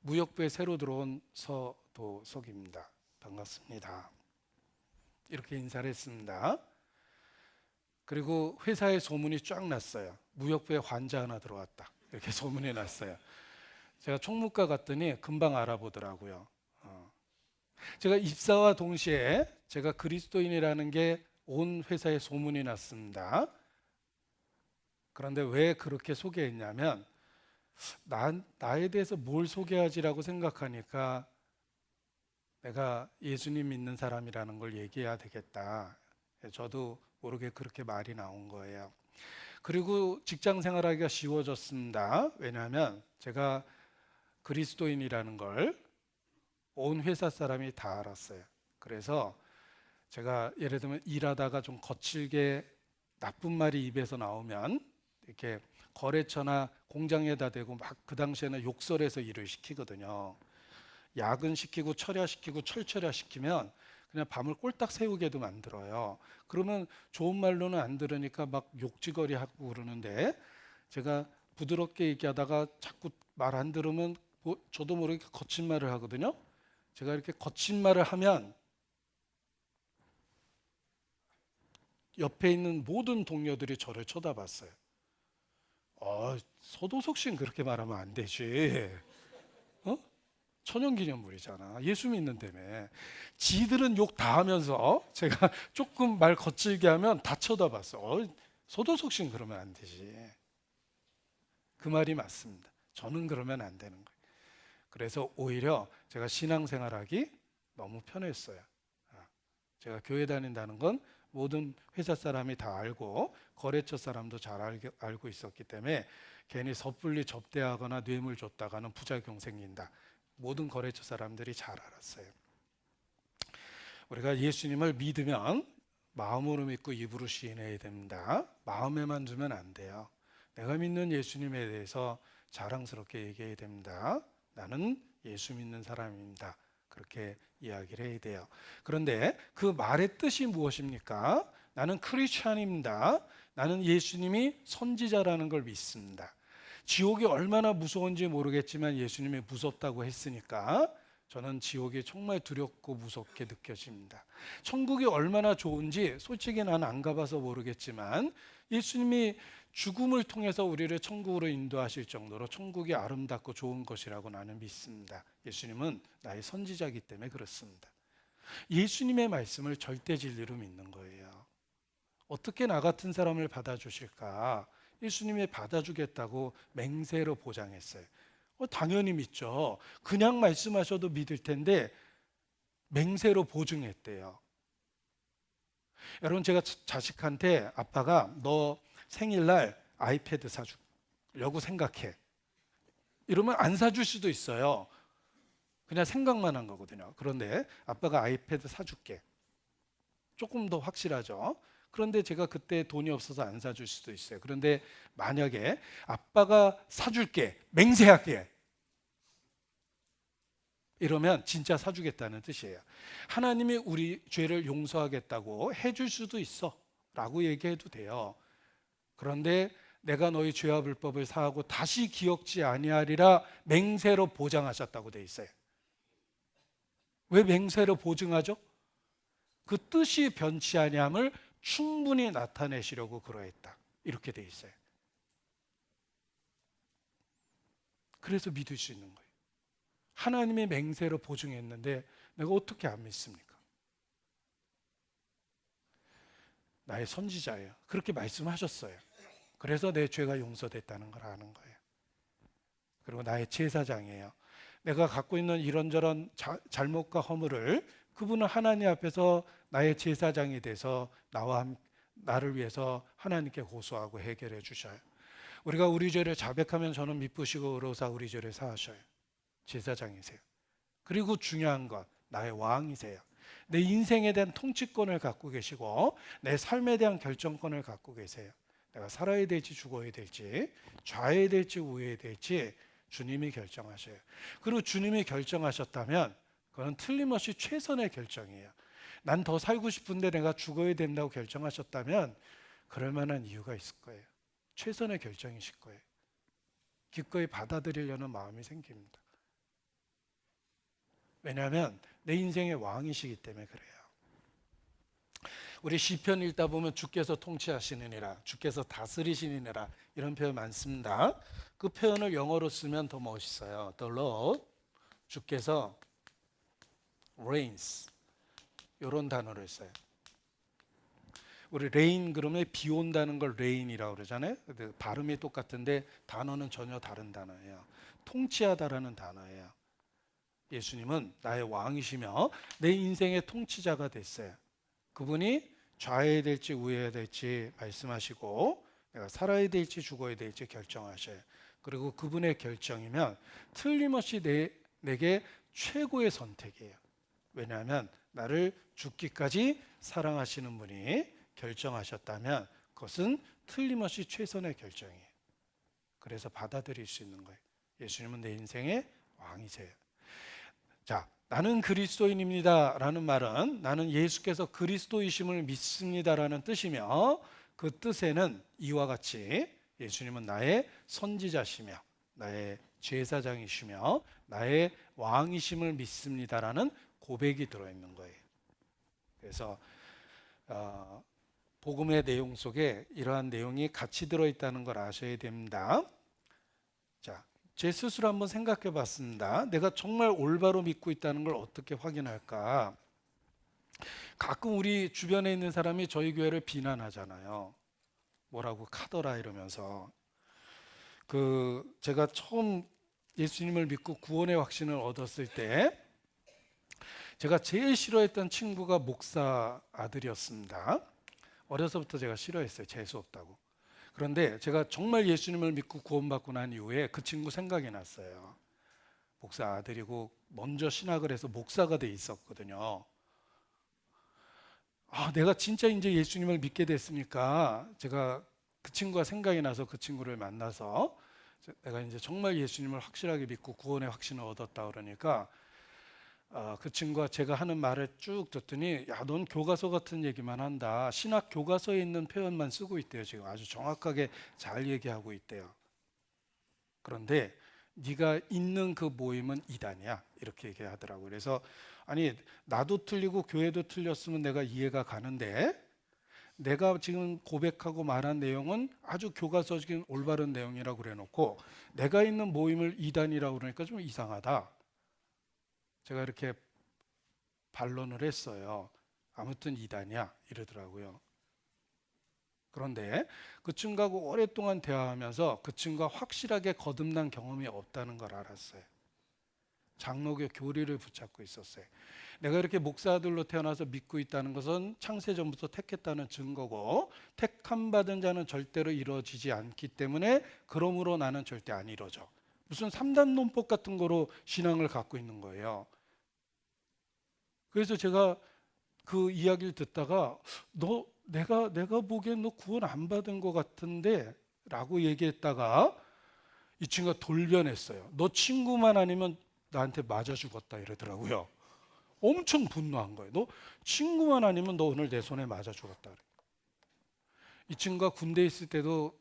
무역부에 새로 들어온 서도석입니다. 반갑습니다. 이렇게 인사를 했습니다. 그리고 회사에 소문이 쫙 났어요. 무역부에 환자 하나 들어왔다. 이렇게 소문이 났어요. 제가 총무과 갔더니 금방 알아보더라고요. 제가 입사와 동시에 제가 그리스도인이라는 게 온 회사에 소문이 났습니다. 그런데 왜 그렇게 소개했냐면 나에 대해서 뭘 소개하지라고 생각하니까 내가 예수님 믿는 사람이라는 걸 얘기해야 되겠다. 저도 모르게 그렇게 말이 나온 거예요. 그리고 직장 생활하기가 쉬워졌습니다. 왜냐하면 제가 그리스도인이라는 걸 온 회사 사람이 다 알았어요. 그래서 제가 예를 들면 일하다가 좀 거칠게 나쁜 말이 입에서 나오면 이렇게 거래처나 공장에다 대고 막 그 당시에는 욕설해서 일을 시키거든요. 야근시키고 철야시키고 철철야시키면 그냥 밤을 꼴딱 새우게도 만들어요. 그러면 좋은 말로는 안 들으니까 막 욕지거리 하고 그러는데 제가 부드럽게 얘기하다가 자꾸 말 안 들으면 저도 모르게 거친 말을 하거든요. 제가 이렇게 거친 말을 하면 옆에 있는 모든 동료들이 저를 쳐다봤어요. 서도석 씨는 그렇게 말하면 안 되지. 천연기념물이잖아. 예수 믿는다며. 지들은 욕 다 하면서 제가 조금 말 거칠게 하면 다 쳐다봤어. 서도석 씨는 그러면 안 되지. 그 말이 맞습니다. 저는 그러면 안 되는 거예요. 그래서 오히려 제가 신앙생활하기 너무 편했어요. 제가 교회 다닌다는 건 모든 회사 사람이 다 알고 거래처 사람도 잘 알고 있었기 때문에 괜히 섣불리 접대하거나 뇌물 줬다가는 부작용 생긴다. 모든 거래처 사람들이 잘 알았어요. 우리가 예수님을 믿으면 마음으로 믿고 입으로 시인해야 됩니다. 마음에만 두면 안 돼요. 내가 믿는 예수님에 대해서 자랑스럽게 얘기해야 됩니다. 나는 예수 믿는 사람입니다. 그렇게 이야기를 해야 돼요. 그런데 그 말의 뜻이 무엇입니까? 나는 크리스찬입니다. 나는 예수님이 선지자라는 걸 믿습니다. 지옥이 얼마나 무서운지 모르겠지만 예수님이 무섭다고 했으니까 저는 지옥이 정말 두렵고 무섭게 느껴집니다. 천국이 얼마나 좋은지 솔직히 나는 안 가봐서 모르겠지만 예수님이 죽음을 통해서 우리를 천국으로 인도하실 정도로 천국이 아름답고 좋은 것이라고 나는 믿습니다. 예수님은 나의 선지자이기 때문에 그렇습니다. 예수님의 말씀을 절대 진리로 믿는 거예요. 어떻게 나 같은 사람을 받아주실까? 예수님이 받아주겠다고 맹세로 보장했어요. 당연히 믿죠. 그냥 말씀하셔도 믿을 텐데 맹세로 보증했대요. 여러분, 제가 자식한테 아빠가 너 생일날 아이패드 사주려고 생각해. 이러면 안 사줄 수도 있어요. 그냥 생각만 한 거거든요. 그런데 아빠가 아이패드 사줄게. 조금 더 확실하죠. 그런데 제가 그때 돈이 없어서 안 사줄 수도 있어요. 그런데 만약에 아빠가 사줄게, 맹세할게, 이러면 진짜 사주겠다는 뜻이에요. 하나님이 우리 죄를 용서하겠다고 해줄 수도 있어 라고 얘기해도 돼요. 그런데 내가 너희 죄와 불법을 사하고 다시 기억지 아니하리라 맹세로 보장하셨다고 돼 있어요. 왜 맹세로 보증하죠? 그 뜻이 변치 아니함을 충분히 나타내시려고 그러했다. 이렇게 돼 있어요. 그래서 믿을 수 있는 거예요. 하나님의 맹세로 보증했는데 내가 어떻게 안 믿습니까? 나의 선지자예요. 그렇게 말씀하셨어요. 그래서 내 죄가 용서됐다는 걸 아는 거예요. 그리고 나의 제사장이에요. 내가 갖고 있는 이런저런 잘못과 허물을 그분은 하나님 앞에서 나의 제사장이 돼서 나를 위해서 하나님께 고소하고 해결해 주셔요. 우리가 우리 죄를 자백하면 저는 미쁘시고 의로사 우리 죄를 사하셔요. 제사장이세요. 그리고 중요한 것, 나의 왕이세요. 내 인생에 대한 통치권을 갖고 계시고 내 삶에 대한 결정권을 갖고 계세요. 내가 살아야 될지 죽어야 될지, 좌해야 될지 우해야 될지 주님이 결정하셔요. 그리고 주님이 결정하셨다면 그건 틀림없이 최선의 결정이에요. 난 더 살고 싶은데 내가 죽어야 된다고 결정하셨다면 그럴 만한 이유가 있을 거예요. 최선의 결정이실 거예요. 기꺼이 받아들이려는 마음이 생깁니다. 왜냐하면 내 인생의 왕이시기 때문에 그래요. 우리 시편 읽다 보면 주께서 통치하시느니라, 주께서 다스리시느니라 이런 표현 많습니다. 그 표현을 영어로 쓰면 더 멋있어요. The Lord, 주께서 reigns 이런 단어를 써요. 우리 레인 그러면 비 온다는 걸 레인이라고 그러잖아요. 근데 발음이 똑같은데 단어는 전혀 다른 단어예요. 통치하다라는 단어예요. 예수님은 나의 왕이시며 내 인생의 통치자가 됐어요. 그분이 좌해야 될지 우해야 될지 말씀하시고 내가 살아야 될지 죽어야 될지 결정하셔요. 그리고 그분의 결정이면 틀림없이 내게 최고의 선택이에요. 왜냐하면 나를 죽기까지 사랑하시는 분이 결정하셨다면 그것은 틀림없이 최선의 결정이에요. 그래서 받아들일 수 있는 거예요. 예수님은 내 인생의 왕이세요. 자, 나는 그리스도인입니다 라는 말은 나는 예수께서 그리스도이심을 믿습니다라는 뜻이며 그 뜻에는 이와 같이 예수님은 나의 선지자시며 나의 제사장이시며 나의 왕이심을 믿습니다라는 고백이 들어있는 거예요. 그래서 복음의 내용 속에 이러한 내용이 같이 들어있다는 걸 아셔야 됩니다. 자, 제 스스로 한번 생각해 봤습니다. 내가 정말 올바로 믿고 있다는 걸 어떻게 확인할까? 가끔 우리 주변에 있는 사람이 저희 교회를 비난하잖아요. 뭐라고 카더라 이러면서. 제가 처음 예수님을 믿고 구원의 확신을 얻었을 때 제가 제일 싫어했던 친구가 목사 아들이었습니다. 어려서부터 제가 싫어했어요. 재수 없다고. 그런데 제가 정말 예수님을 믿고 구원받고 난 이후에 그 친구 생각이 났어요. 목사 아들이고 먼저 신학을 해서 목사가 돼 있었거든요. 내가 진짜 이제 예수님을 믿게 됐으니까 제가 그 친구가 생각이 나서 그 친구를 만나서 내가 이제 정말 예수님을 확실하게 믿고 구원의 확신을 얻었다 그러니까 그 친구가 제가 하는 말을 쭉 듣더니 야, 넌 교과서 같은 얘기만 한다. 신학 교과서에 있는 표현만 쓰고 있대요. 지금 아주 정확하게 잘 얘기하고 있대요. 그런데 네가 있는 그 모임은 이단이야. 이렇게 얘기하더라고요. 그래서 아니 나도 틀리고 교회도 틀렸으면 내가 이해가 가는데 내가 지금 고백하고 말한 내용은 아주 교과서적인 올바른 내용이라고 그래놓고 내가 있는 모임을 이단이라고 그러니까 좀 이상하다. 제가 이렇게 반론을 했어요. 아무튼 이단이야 이러더라고요. 그런데 그 친구하고 오랫동안 대화하면서 그 친구가 확실하게 거듭난 경험이 없다는 걸 알았어요. 장로교 교리를 붙잡고 있었어요. 내가 이렇게 목사들로 태어나서 믿고 있다는 것은 창세전부터 택했다는 증거고 택함 받은 자는 절대로 이루어지지 않기 때문에 그러므로 나는 절대 안 이루어져. 무슨 3단 논법 같은 거로 신앙을 갖고 있는 거예요. 그래서 제가 그 이야기를 듣다가 내가 보기엔 너 구원 안 받은 것 같은데 라고 얘기했다가 이 친구가 돌변했어요. 너 친구만 아니면 나한테 맞아 죽었다 이러더라고요. 엄청 분노한 거예요. 너 친구만 아니면 너 오늘 내 손에 맞아 죽었다. 이 친구가 군대에 있을 때도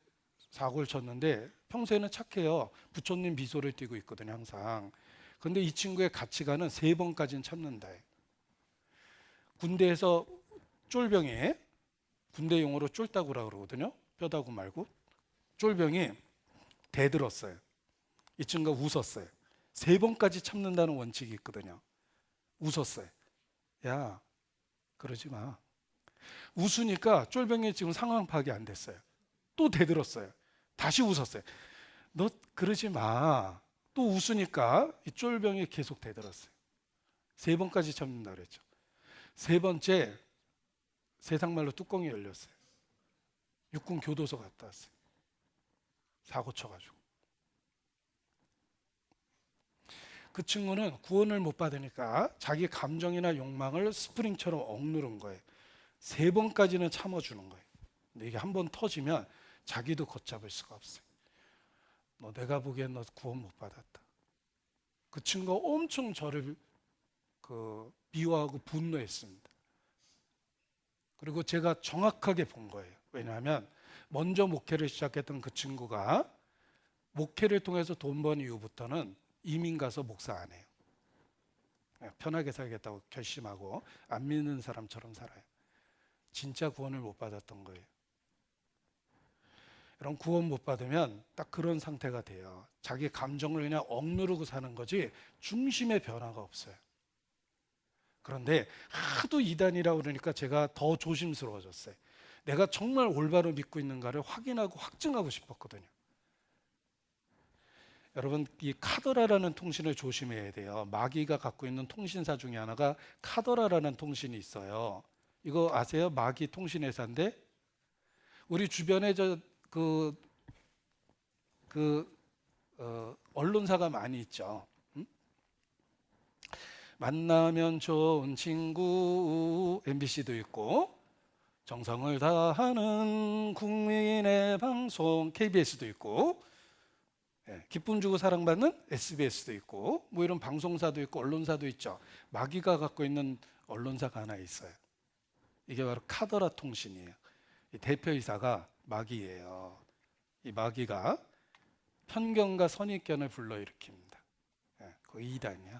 사고를 쳤는데 평소에는 착해요. 부처님 미소를 띠고 있거든요 항상. 그런데 이 친구의 가치관은 3번까지는 참는다. 군대에서 쫄병이 군대 용어로 쫄다구라 그러거든요. 뼈다구 말고 쫄병이 대들었어요. 이 친구가 웃었어요. 3번까지 참는다는 원칙이 있거든요. 웃었어요. 야, 그러지 마. 웃으니까 쫄병이 지금 상황 파악이 안 됐어요. 또 대들었어요. 다시 웃었어요. 너 그러지 마. 또 웃으니까 이 쫄병이 계속 대들었어요. 3번까지 참는다 그랬죠. 3번째 세상말로 뚜껑이 열렸어요. 육군 교도소 갔다 왔어요. 사고 쳐가지고. 그 친구는 구원을 못 받으니까 자기 감정이나 욕망을 스프링처럼 억누른 거예요. 3번까지는 참아주는 거예요. 근데 이게 한 번 터지면 자기도 걷잡을 수가 없어요. 너 내가 보기엔 너 구원 못 받았다. 그 친구가 엄청 저를 미워하고 분노했습니다. 그리고 제가 정확하게 본 거예요. 왜냐하면 먼저 목회를 시작했던 그 친구가 목회를 통해서 돈 번 이후부터는 이민 가서 목사 안 해요. 그냥 편하게 살겠다고 결심하고 안 믿는 사람처럼 살아요. 진짜 구원을 못 받았던 거예요. 이런 구원 못 받으면 딱 그런 상태가 돼요. 자기 감정을 그냥 억누르고 사는 거지 중심의 변화가 없어요. 그런데 하도 이단이라고 그러니까 제가 더 조심스러워졌어요. 내가 정말 올바로 믿고 있는가를 확인하고 확증하고 싶었거든요. 여러분, 이 카더라라는 통신을 조심해야 돼요. 마귀가 갖고 있는 통신사 중에 하나가 카더라라는 통신이 있어요. 이거 아세요? 마귀 통신회사인데 우리 주변에 언론사가 많이 있죠. 응? 만나면 좋은 친구 MBC도 있고, 정성을 다하는 국민의 방송 KBS도 있고, 기쁨 주고 사랑받는 SBS도 있고, 뭐 이런 방송사도 있고 언론사도 있죠. 마귀가 갖고 있는 언론사가 하나 있어요. 이게 바로 카더라 통신이에요. 이 대표이사가 마귀예요. 이 마귀가 편견과 선입견을 불러일으킵니다. 그거 이단이야.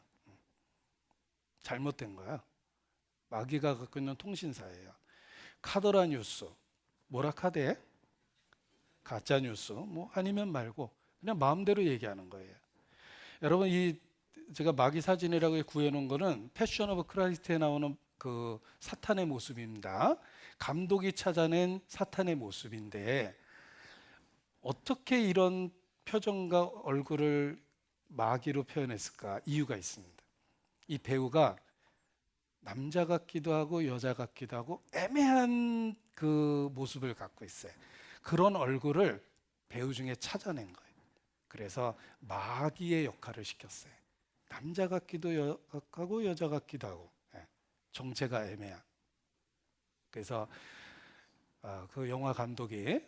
잘못된 거야. 마귀가 갖고 있는 통신사예요. 카더라 뉴스, 뭐라 카대? 가짜 뉴스, 뭐 아니면 말고 그냥 마음대로 얘기하는 거예요. 여러분, 제가 마귀 사진이라고 구해놓은 거는 패션 오브 크라이스트에 나오는 그 사탄의 모습입니다. 감독이 찾아낸 사탄의 모습인데 어떻게 이런 표정과 얼굴을 마귀로 표현했을까? 이유가 있습니다. 이 배우가 남자 같기도 하고 여자 같기도 하고 애매한 그 모습을 갖고 있어요. 그런 얼굴을 배우 중에 찾아낸 거예요. 그래서 마귀의 역할을 시켰어요. 남자 같기도 하고 여자 같기도 하고 정체가 애매한. 그래서 그 영화 감독이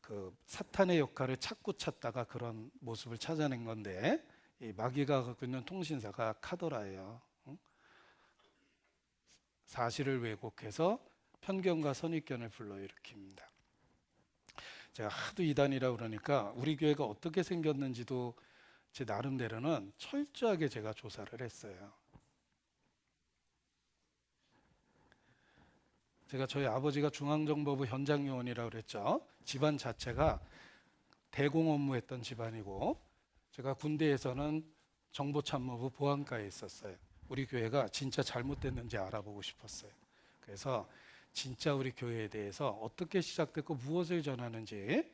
그 사탄의 역할을 찾고 찾다가 그런 모습을 찾아낸 건데, 이 마귀가 갖고 있는 통신사가 카더라예요. 사실을 왜곡해서 편견과 선입견을 불러일으킵니다. 제가 하도 이단이라고 그러니까 우리 교회가 어떻게 생겼는지도 제 나름대로는 철저하게 제가 조사를 했어요. 제가 저희 아버지가 중앙정보부 현장요원이라고 그랬죠. 집안 자체가 대공 업무했던 집안이고, 제가 군대에서는 정보참모부 보안과에 있었어요. 우리 교회가 진짜 잘못됐는지 알아보고 싶었어요. 그래서 진짜 우리 교회에 대해서 어떻게 시작됐고 무엇을 전하는지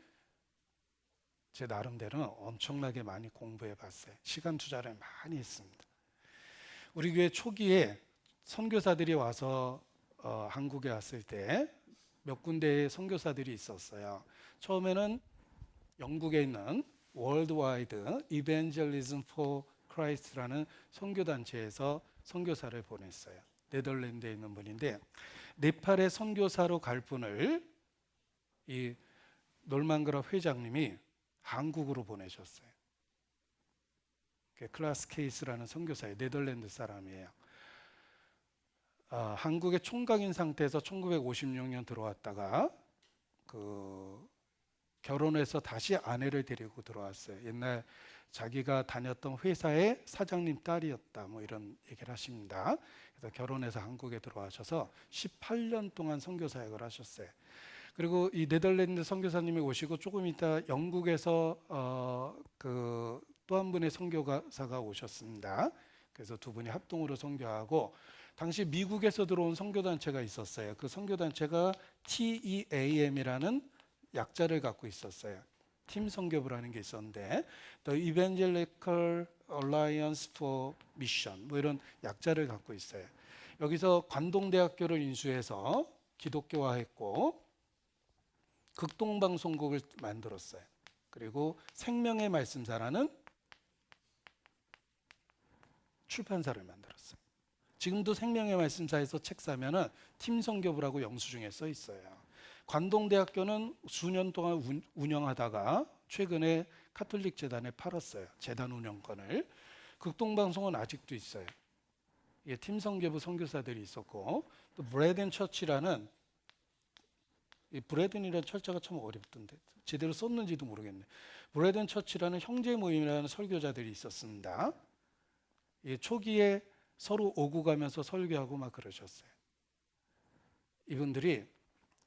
제 나름대로는 엄청나게 많이 공부해 봤어요. 시간 투자를 많이 했습니다. 우리 교회 초기에 선교사들이 와서 한국에 왔을 때 몇 군데의 선교사들이 있었어요. 처음에는 영국에 있는 월드와이드 이벤젤리즘 포 크라이스트라는 선교단체에서 선교사를 보냈어요. 네덜란드에 있는 분인데 네팔의 선교사로 갈 분을 이 놀만그랍 회장님이 한국으로 보내셨어요. 클라스 케이스라는 선교사예요. 네덜란드 사람이에요. 한국의 총각인 상태에서 1956년 들어왔다가 결혼해서 다시 아내를 데리고 들어왔어요. 옛날 자기가 다녔던 회사의 사장님 딸이었다, 뭐 이런 얘기를 하십니다. 그래서 결혼해서 한국에 들어와셔서 18년 동안 선교 사역을 하셨어요. 그리고 이 네덜란드 선교사님이 오시고 조금 있다 영국에서 또 한 분의 선교사가 오셨습니다. 그래서 두 분이 합동으로 선교하고, 당시 미국에서 들어온 선교단체가 있었어요. 그 선교단체가 TEAM이라는 약자를 갖고 있었어요. 팀 선교부라는 게 있었는데 The Evangelical Alliance for Mission, 뭐 이런 약자를 갖고 있어요. 여기서 관동대학교를 인수해서 기독교화했고 극동방송국을 만들었어요. 그리고 생명의 말씀사라는 출판사를 만들었어요. 지금도 생명의 말씀사에서 책 사면은 팀선교부라고 영수증에 써 있어요. 관동대학교는 수년 동안 운영하다가 최근에 카톨릭 재단에 팔았어요. 재단 운영권을. 극동방송은 아직도 있어요. 이게 팀선교부 선교사들이 있었고, 또 브레든처치라는, 이 브레든이라는 철자가 참 어렵던데 제대로 썼는지도 모르겠네. 브레든처치라는 형제 모임이라는 설교자들이 있었습니다. 이 초기에 서로 오고 가면서 설교하고 막 그러셨어요. 이분들이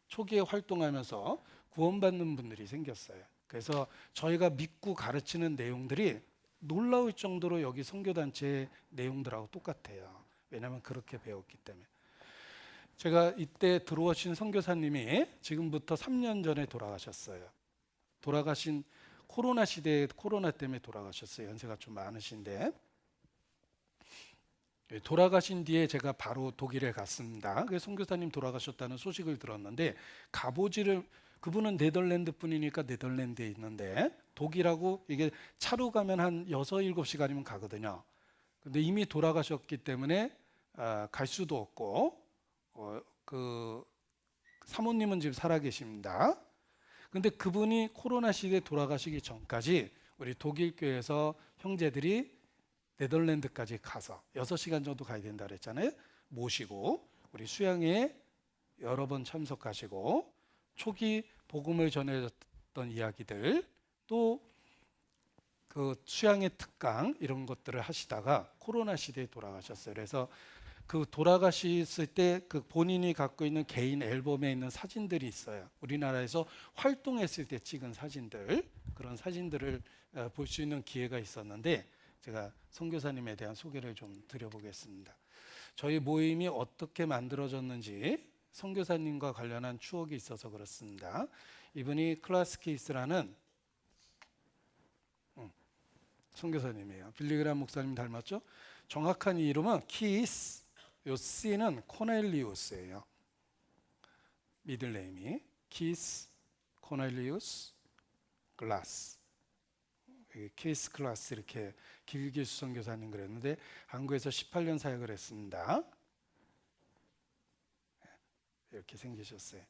초기에 활동하면서 구원받는 분들이 생겼어요. 그래서 저희가 믿고 가르치는 내용들이 놀라울 정도로 여기 선교단체의 내용들하고 똑같아요. 왜냐하면 그렇게 배웠기 때문에. 제가 이때 들어오신 선교사님이 지금부터 3년 전에 돌아가셨어요. 돌아가신 코로나 시대에 코로나 때문에 돌아가셨어요. 연세가 좀 많으신데. 돌아가신 뒤에 제가 바로 독일에 갔습니다. 그래서 선교사님 돌아가셨다는 소식을 들었는데 가보지를, 그분은 네덜란드 분이니까 네덜란드에 있는데 독일하고 이게 차로 가면 한 6, 7시간이면 가거든요. 근데 이미 돌아가셨기 때문에 갈 수도 없고 그 사모님은 지금 살아계십니다. 근데 그분이 코로나 시대에 돌아가시기 전까지 우리 독일 교회에서 형제들이 네덜란드까지 가서 6시간 정도 가야 된다 그랬잖아요. 모시고 우리 수양회에 여러 번 참석하시고 초기 복음을 전해줬던 이야기들, 또 그 수양회 특강 이런 것들을 하시다가 코로나 시대에 돌아가셨어요. 그래서 그 돌아가셨을 때 그 본인이 갖고 있는 개인 앨범에 있는 사진들이 있어요. 우리나라에서 활동했을 때 찍은 사진들, 그런 사진들을 볼 수 있는 기회가 있었는데 제가 선교사님에 대한 소개를 좀 드려보겠습니다. 저희 모임이 어떻게 만들어졌는지 선교사님과 관련한 추억이 있어서 그렇습니다. 이분이 클라스 케이스라는 선교사님이에요. 빌리그람 목사님 닮았죠? 정확한 이름은 키스, 요 C는 코넬리우스예요. 미들네임이 키스 코넬리우스 글라스, 키스 클라스 이렇게 길기수 선교사님 그랬는데 한국에서 18년 사역을 했습니다. 이렇게 생기셨어요.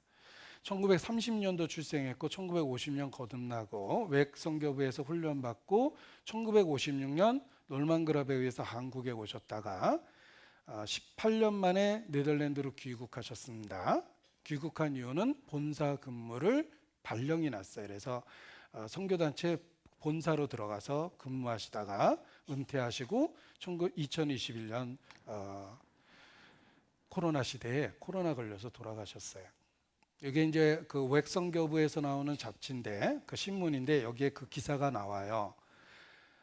1930년도 출생했고 1950년 거듭나고 웩 선교부에서 훈련받고 1956년 놀만그랍에 의해서 한국에 오셨다가 18년 만에 네덜란드로 귀국하셨습니다. 귀국한 이유는 본사 근무를 발령이 났어요. 그래서 선교단체 본사로 들어가서 근무하시다가 은퇴하시고 2021년 코로나 시대에 코로나 걸려서 돌아가셨어요. 이게 이제 그 웩 선교부에서 나오는 잡지인데 그 신문인데 여기에 그 기사가 나와요.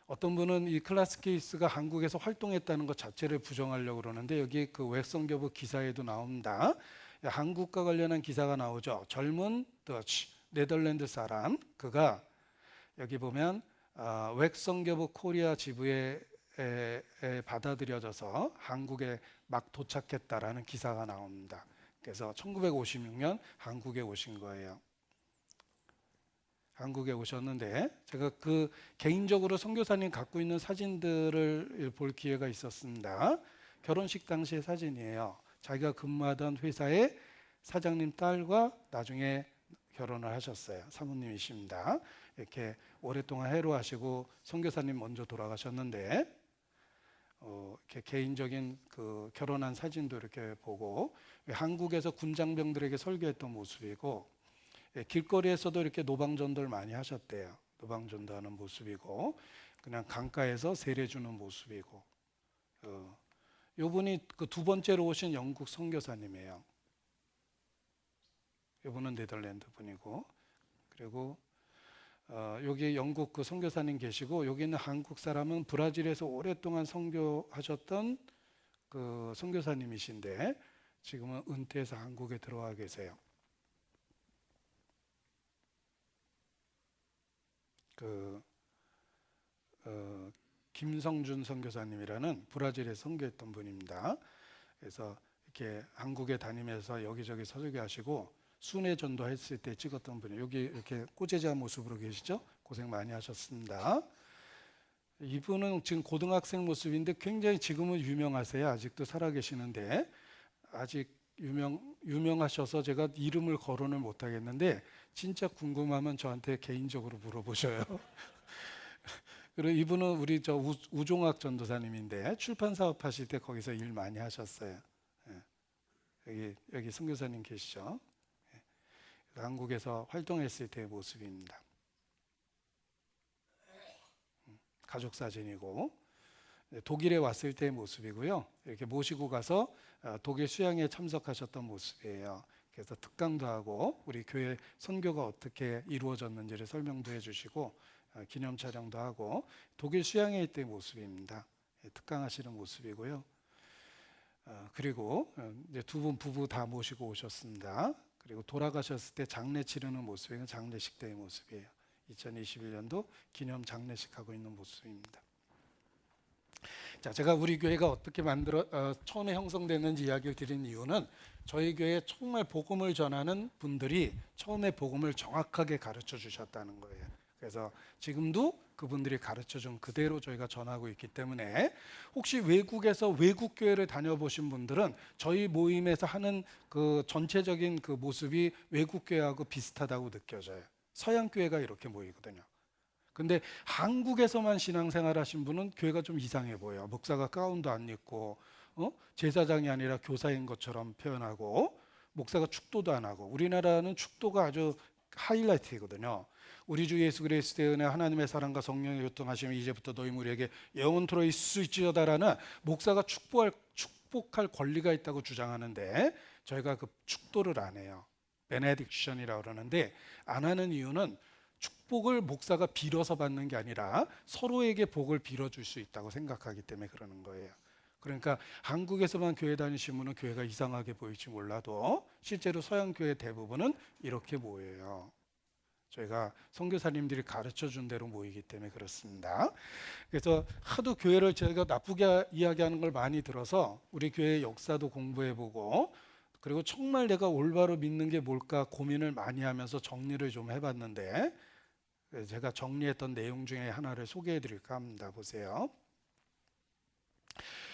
어떤 분은 이 클라스 케이스가 한국에서 활동했다는 것 자체를 부정하려고 그러는데 여기 그 웩 선교부 기사에도 나옵니다. 한국과 관련한 기사가 나오죠. 젊은 더치 네덜란드 사람, 그가 여기 보면 웩 선교부 코리아 지부에 받아들여져서 한국에 막 도착했다라는 기사가 나옵니다. 그래서 1956년 한국에 오신 거예요. 한국에 오셨는데 제가 그 개인적으로 선교사님 갖고 있는 사진들을 볼 기회가 있었습니다. 결혼식 당시의 사진이에요. 자기가 근무하던 회사의 사장님 딸과 나중에 결혼을 하셨어요. 사모님이십니다. 이렇게 오랫동안 해로하시고 선교사님 먼저 돌아가셨는데 이렇게 개인적인 그 결혼한 사진도 이렇게 보고 한국에서 군장병들에게 설교했던 모습이고 길거리에서도 이렇게 노방전도를 많이 하셨대요. 노방전도하는 모습이고 그냥 강가에서 세례 주는 모습이고 이분이 그 두 번째로 오신 영국 선교사님이에요. 이분은 네덜란드 분이고 그리고 여기 영국 그 선교사님 계시고 여기 있는 한국 사람은 브라질에서 오랫동안 선교하셨던 그 선교사님이신데 지금은 은퇴해서 한국에 들어와 계세요. 김성준 선교사님이라는 브라질에 선교했던 분입니다. 그래서 이렇게 한국에 다니면서 여기저기 설교하시고 순회 전도했을 때 찍었던 분이 여기 이렇게 꼬재자 모습으로 계시죠? 고생 많이 하셨습니다. 이분은 지금 고등학생 모습인데 굉장히 지금은 유명하세요. 아직도 살아계시는데 아직 유명하셔서 제가 이름을 거론을 못 하겠는데 진짜 궁금하면 저한테 개인적으로 물어보셔요. 그리고 이분은 우리 저 우종학 전도사님인데 출판 사업 하실 때 거기서 일 많이 하셨어요. 예. 여기 선교사님 계시죠? 예. 한국에서 활동했을 때의 모습입니다. 가족 사진이고 독일에 왔을 때의 모습이고요. 이렇게 모시고 가서 독일 수양에 참석하셨던 모습이에요. 그래서 특강도 하고 우리 교회 선교가 어떻게 이루어졌는지를 설명도 해주시고 기념 촬영도 하고 독일 수양회 때 모습입니다. 특강하시는 모습이고요. 그리고 이제 두 분 부부 다 모시고 오셨습니다. 그리고 돌아가셨을 때 장례 치르는 모습이 장례식 때의 모습이에요. 2021년도 기념 장례식 하고 있는 모습입니다. 자, 제가 우리 교회가 어떻게 처음에 형성됐는지 이야기를 드린 이유는 저희 교회에 정말 복음을 전하는 분들이 처음에 복음을 정확하게 가르쳐 주셨다는 거예요. 그래서 지금도 그분들이 가르쳐 준 그대로 저희가 전하고 있기 때문에 혹시 외국에서 외국 교회를 다녀보신 분들은 저희 모임에서 하는 그 전체적인 그 모습이 외국 교회하고 비슷하다고 느껴져요. 서양 교회가 이렇게 모이거든요. 근데 한국에서만 신앙생활 하신 분은 교회가 좀 이상해 보여요. 목사가 가운도 안 입고 제사장이 아니라 교사인 것처럼 표현하고 목사가 축도도 안 하고 우리나라는 축도가 아주 하이라이트거든요. 우리 주 예수 그리스도의 은혜 하나님의 사랑과 성령의 교통하심이 이제부터 너희 무리에게 영원토록 있을 수 있지어다라는 목사가 축복할 권리가 있다고 주장하는데 저희가 그 축도를 안 해요. 베네딕션이라고 그러는데 안 하는 이유는 축복을 목사가 빌어서 받는 게 아니라 서로에게 복을 빌어줄 수 있다고 생각하기 때문에 그러는 거예요. 그러니까 한국에서만 교회 다니시는 분은 교회가 이상하게 보일지 몰라도 실제로 서양 교회 대부분은 이렇게 모여요. 저희가 선교사님들이 가르쳐 준 대로 모이기 때문에 그렇습니다. 그래서 하도 교회를 저희가 나쁘게 이야기하는 걸 많이 들어서 우리 교회의 역사도 공부해보고 그리고 정말 내가 올바로 믿는 게 뭘까 고민을 많이 하면서 정리를 좀 해봤는데 제가 정리했던 내용 중에 하나를 소개해 드릴까 합니다. 보세요.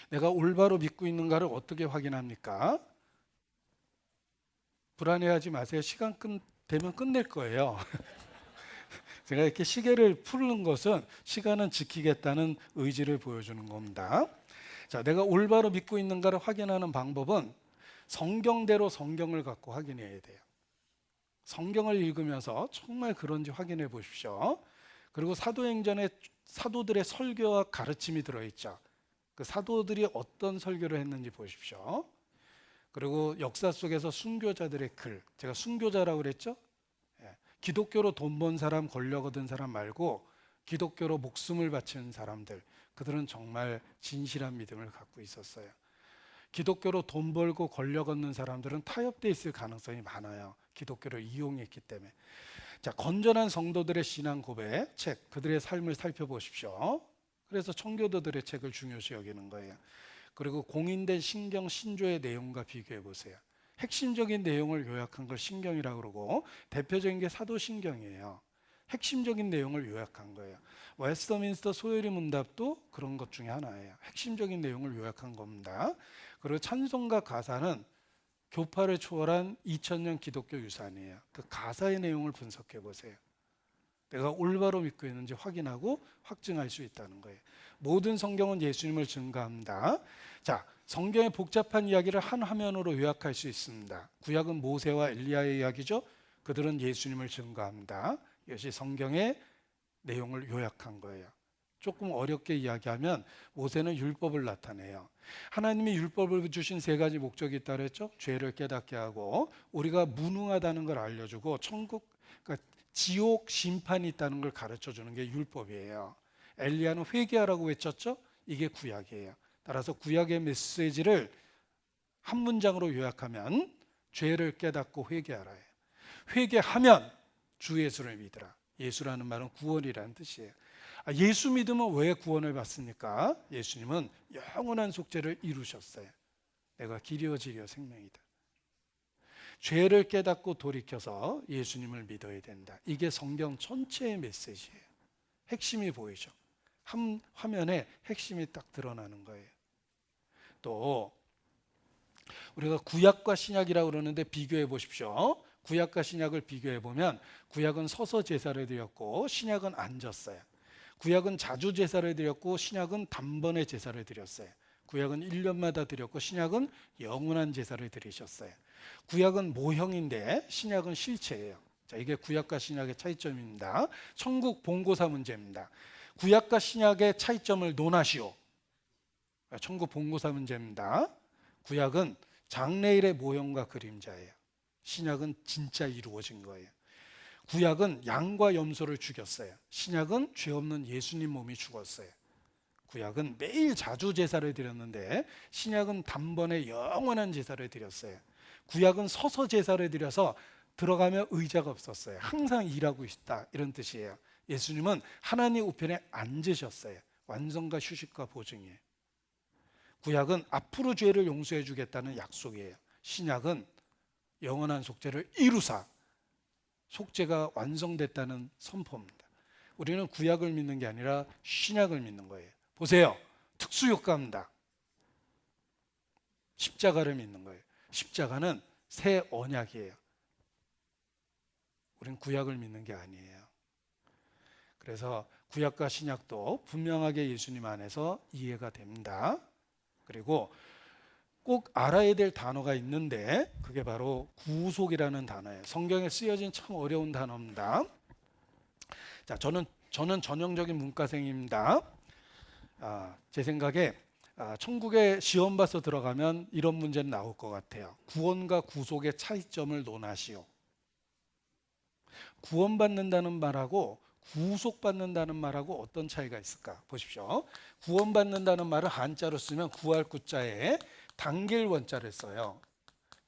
내가 올바로 믿고 있는가를 어떻게 확인합니까? 불안해하지 마세요. 시간 되면 끝낼 거예요. 제가 이렇게 시계를 푸는 것은 시간은 지키겠다는 의지를 보여주는 겁니다. 자, 내가 올바로 믿고 있는가를 확인하는 방법은 성경대로 성경을 갖고 확인해야 돼요. 성경을 읽으면서 정말 그런지 확인해 보십시오. 그리고 사도행전에 사도들의 설교와 가르침이 들어있죠. 그 사도들이 어떤 설교를 했는지 보십시오. 그리고 역사 속에서 순교자들의 글, 제가 순교자라고 그랬죠? 기독교로 돈 번 사람, 권력 얻은 사람 말고 기독교로 목숨을 바치는 사람들, 그들은 정말 진실한 믿음을 갖고 있었어요. 기독교로 돈 벌고 권력 얻는 사람들은 타협돼 있을 가능성이 많아요. 기독교를 이용했기 때문에. 자, 건전한 성도들의 신앙 고백 책, 그들의 삶을 살펴보십시오. 그래서 청교도들의 책을 중요시 여기는 거예요. 그리고 공인된 신경 신조의 내용과 비교해 보세요. 핵심적인 내용을 요약한 걸 신경이라고 그러고 대표적인 게 사도신경이에요. 핵심적인 내용을 요약한 거예요. 웨스터민스터 소요리 문답도 그런 것 중에 하나예요. 핵심적인 내용을 요약한 겁니다. 그리고 찬송가 가사는 교파를 초월한 2000년 기독교 유산이에요. 그 가사의 내용을 분석해 보세요. 내가 올바로 믿고 있는지 확인하고 확증할 수 있다는 거예요. 모든 성경은 예수님을 증거합니다. 자, 성경의 복잡한 이야기를 한 화면으로 요약할 수 있습니다. 구약은 모세와 엘리야의 이야기죠. 그들은 예수님을 증거합니다. 이것이 성경의 내용을 요약한 거예요. 조금 어렵게 이야기하면 모세는 율법을 나타내요. 하나님이 율법을 주신 세 가지 목적이 있다고 그랬죠. 죄를 깨닫게 하고 우리가 무능하다는 걸 알려주고 천국, 그러니까 지옥 심판이 있다는 걸 가르쳐주는 게 율법이에요. 엘리야는 회개하라고 외쳤죠. 이게 구약이에요. 따라서 구약의 메시지를 한 문장으로 요약하면 죄를 깨닫고 회개하라 해요. 회개하면 주 예수를 믿으라. 예수라는 말은 구원이라는 뜻이에요. 예수 믿으면 왜 구원을 받습니까? 예수님은 영원한 속죄를 이루셨어요. 내가 길이요 진리요 생명이다. 죄를 깨닫고 돌이켜서 예수님을 믿어야 된다. 이게 성경 전체의 메시지예요. 핵심이 보이죠. 한 화면에 핵심이 딱 드러나는 거예요. 또 우리가 구약과 신약이라고 그러는데 비교해 보십시오. 구약과 신약을 비교해 보면 구약은 서서 제사를 드렸고 신약은 앉았어요. 구약은 자주 제사를 드렸고 신약은 단번에 제사를 드렸어요. 구약은 1년마다 드렸고 신약은 영원한 제사를 드리셨어요. 구약은 모형인데 신약은 실체예요. 자, 이게 구약과 신약의 차이점입니다. 천국 본고사 문제입니다. 구약과 신약의 차이점을 논하시오. 천국 본고사 문제입니다. 구약은 장래일의 모형과 그림자예요. 신약은 진짜 이루어진 거예요. 구약은 양과 염소를 죽였어요. 신약은 죄 없는 예수님 몸이 죽었어요. 구약은 매일 자주 제사를 드렸는데 신약은 단번에 영원한 제사를 드렸어요. 구약은 서서 제사를 드려서 들어가면 의자가 없었어요. 항상 일하고 있다 이런 뜻이에요. 예수님은 하나님 우편에 앉으셨어요. 완성과 휴식과 보증이에요. 구약은 앞으로 죄를 용서해 주겠다는 약속이에요. 신약은 영원한 속죄를 이루사 속죄가 완성됐다는 선포입니다. 우리는 구약을 믿는 게 아니라 신약을 믿는 거예요. 보세요. 특수효과입니다. 십자가를 믿는 거예요. 십자가는 새 언약이에요. 우린 구약을 믿는 게 아니에요. 그래서 구약과 신약도 분명하게 예수님 안에서 이해가 됩니다. 그리고 꼭 알아야 될 단어가 있는데 그게 바로 구속이라는 단어예요. 성경에 쓰여진 참 어려운 단어입니다. 자, 저는 전형적인 문과생입니다. 제 생각에 천국에 시험 봐서 들어가면 이런 문제는 나올 것 같아요. 구원과 구속의 차이점을 논하시오. 구원받는다는 말하고 구속받는다는 말하고 어떤 차이가 있을까? 보십시오. 구원받는다는 말을 한자로 쓰면 구할 구자에 당길 원자를 써요.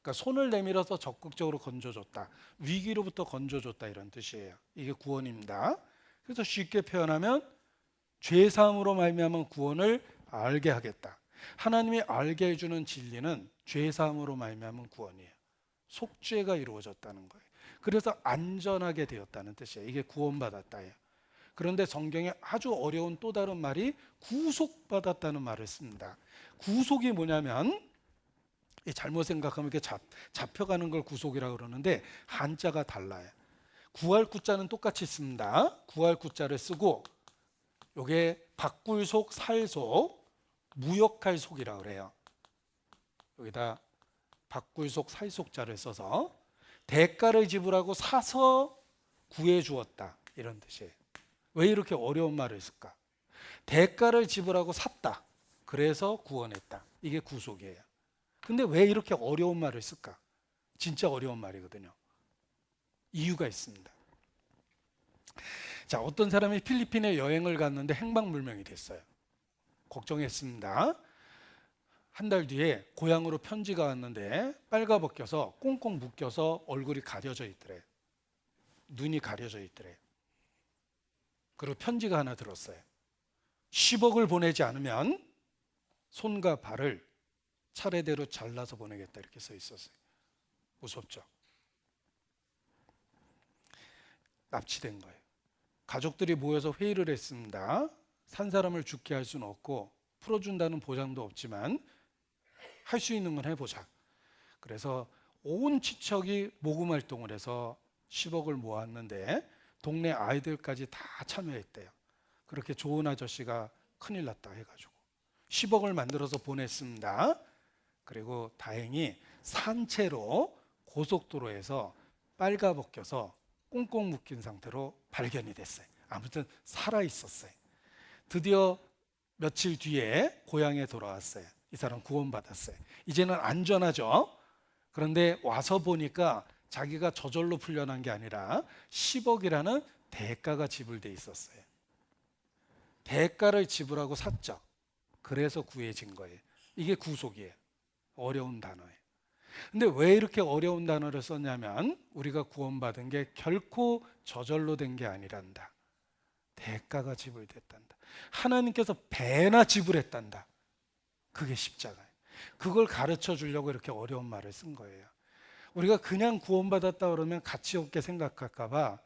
그러니까 손을 내밀어서 적극적으로 건져줬다. 위기로부터 건져줬다 이런 뜻이에요. 이게 구원입니다. 그래서 쉽게 표현하면 죄사함으로 말미암은 구원을 알게 하겠다. 하나님이 알게 해주는 진리는 죄사함으로 말미암은 구원이에요. 속죄가 이루어졌다는 거예요. 그래서 안전하게 되었다는 뜻이에요. 이게 구원받았다예요. 그런데 성경에 아주 어려운 또 다른 말이 구속받았다는 말을 씁니다. 구속이 뭐냐면 잘못 생각하면 이렇게 잡혀가는 걸 구속이라고 그러는데 한자가 달라요. 구할 구자는 똑같이 씁니다. 구할 구자를 쓰고 이게 바꿀 속, 살 속, 무역할 속이라고 그래요. 여기다 바꿀 속, 살 속자를 써서 대가를 지불하고 사서 구해 주었다 이런 뜻이에요. 왜 이렇게 어려운 말을 쓸까? 대가를 지불하고 샀다. 그래서 구원했다. 이게 구속이에요. 근데 왜 이렇게 어려운 말을 쓸까? 진짜 어려운 말이거든요. 이유가 있습니다. 자, 어떤 사람이 필리핀에 여행을 갔는데 행방불명이 됐어요. 걱정했습니다. 한 달 뒤에 고향으로 편지가 왔는데 빨가벗겨서 꽁꽁 묶여서 얼굴이 가려져 있더래. 눈이 가려져 있더래. 그리고 편지가 하나 들었어요. 10억을 보내지 않으면 손과 발을 차례대로 잘라서 보내겠다 이렇게 써 있었어요. 무섭죠? 납치된 거예요. 가족들이 모여서 회의를 했습니다. 산 사람을 죽게 할 수는 없고 풀어준다는 보장도 없지만 할 수 있는 건 해보자. 그래서 온 친척이 모금 활동을 해서 10억을 모았는데 동네 아이들까지 다 참여했대요. 그렇게 좋은 아저씨가 큰일 났다 해가지고 10억을 만들어서 보냈습니다. 그리고 다행히 산채로 고속도로에서 빨가벗겨서 꽁꽁 묶인 상태로 발견이 됐어요. 아무튼 살아 있었어요. 드디어 며칠 뒤에 고향에 돌아왔어요. 이 사람 구원받았어요. 이제는 안전하죠. 그런데 와서 보니까 자기가 저절로 풀려난 게 아니라 10억이라는 대가가 지불돼 있었어요. 대가를 지불하고 샀죠. 그래서 구해진 거예요. 이게 구속이에요. 어려운 단어예요. 근데 왜 이렇게 어려운 단어를 썼냐면 우리가 구원받은 게 결코 저절로 된 게 아니란다. 대가가 지불됐단다. 하나님께서 배나 지불했단다. 그게 십자가예요. 그걸 가르쳐 주려고 이렇게 어려운 말을 쓴 거예요. 우리가 그냥 구원받았다 그러면 가치 없게 생각할까 봐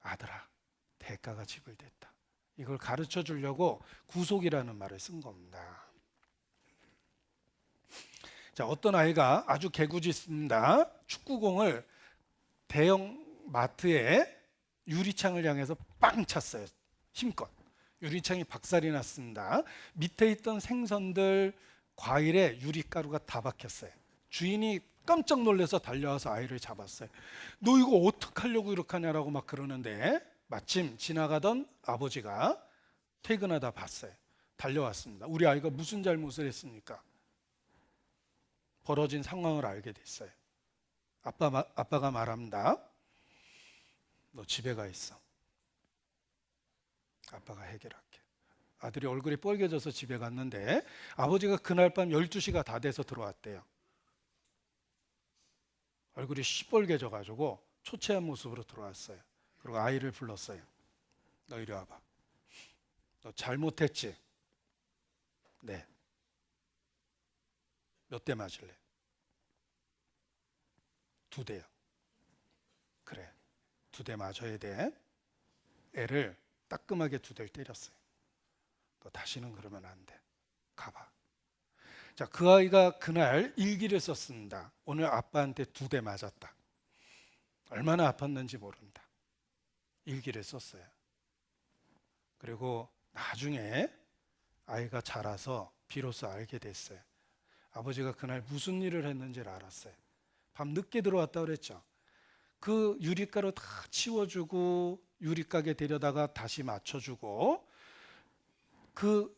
아들아 대가가 지불됐다. 이걸 가르쳐 주려고 구속이라는 말을 쓴 겁니다. 자, 어떤 아이가 아주 개구짖습니다. 축구공을 대형 마트에 유리창을 향해서 빵 찼어요. 힘껏. 유리창이 박살이 났습니다. 밑에 있던 생선들, 과일에 유리가루가 다 박혔어요. 주인이 깜짝 놀라서 달려와서 아이를 잡았어요. 너 이거 어떡하려고 이렇게 하냐라고 막 그러는데 마침 지나가던 아버지가 퇴근하다 봤어요. 달려왔습니다. 우리 아이가 무슨 잘못을 했습니까? 벌어진 상황을 알게 됐어요. 아빠가 말합니다. 너 집에 가 있어. 아빠가 해결할게. 아들이 얼굴이 빨개져서 집에 갔는데 아버지가 그날 밤 12시가 다 돼서 들어왔대요. 얼굴이 시뻘개져 가지고 초췌한 모습으로 들어왔어요. 그리고 아이를 불렀어요. 너 이리 와봐. 너 잘못했지? 네. 몇 대 맞을래? 2대요. 그래. 2대 맞아야 돼. 애를 따끔하게 2대를 때렸어요. 너 다시는 그러면 안 돼. 가봐. 자, 그 아이가 그날 일기를 썼습니다. 오늘 아빠한테 2대 맞았다. 얼마나 아팠는지 모른다. 일기를 썼어요. 그리고 나중에 아이가 자라서 비로소 알게 됐어요. 아버지가 그날 무슨 일을 했는지를 알았어요. 밤 늦게 들어왔다 그랬죠. 그 유리가루 다 치워주고 유리가게 데려다가 다시 맞춰주고 그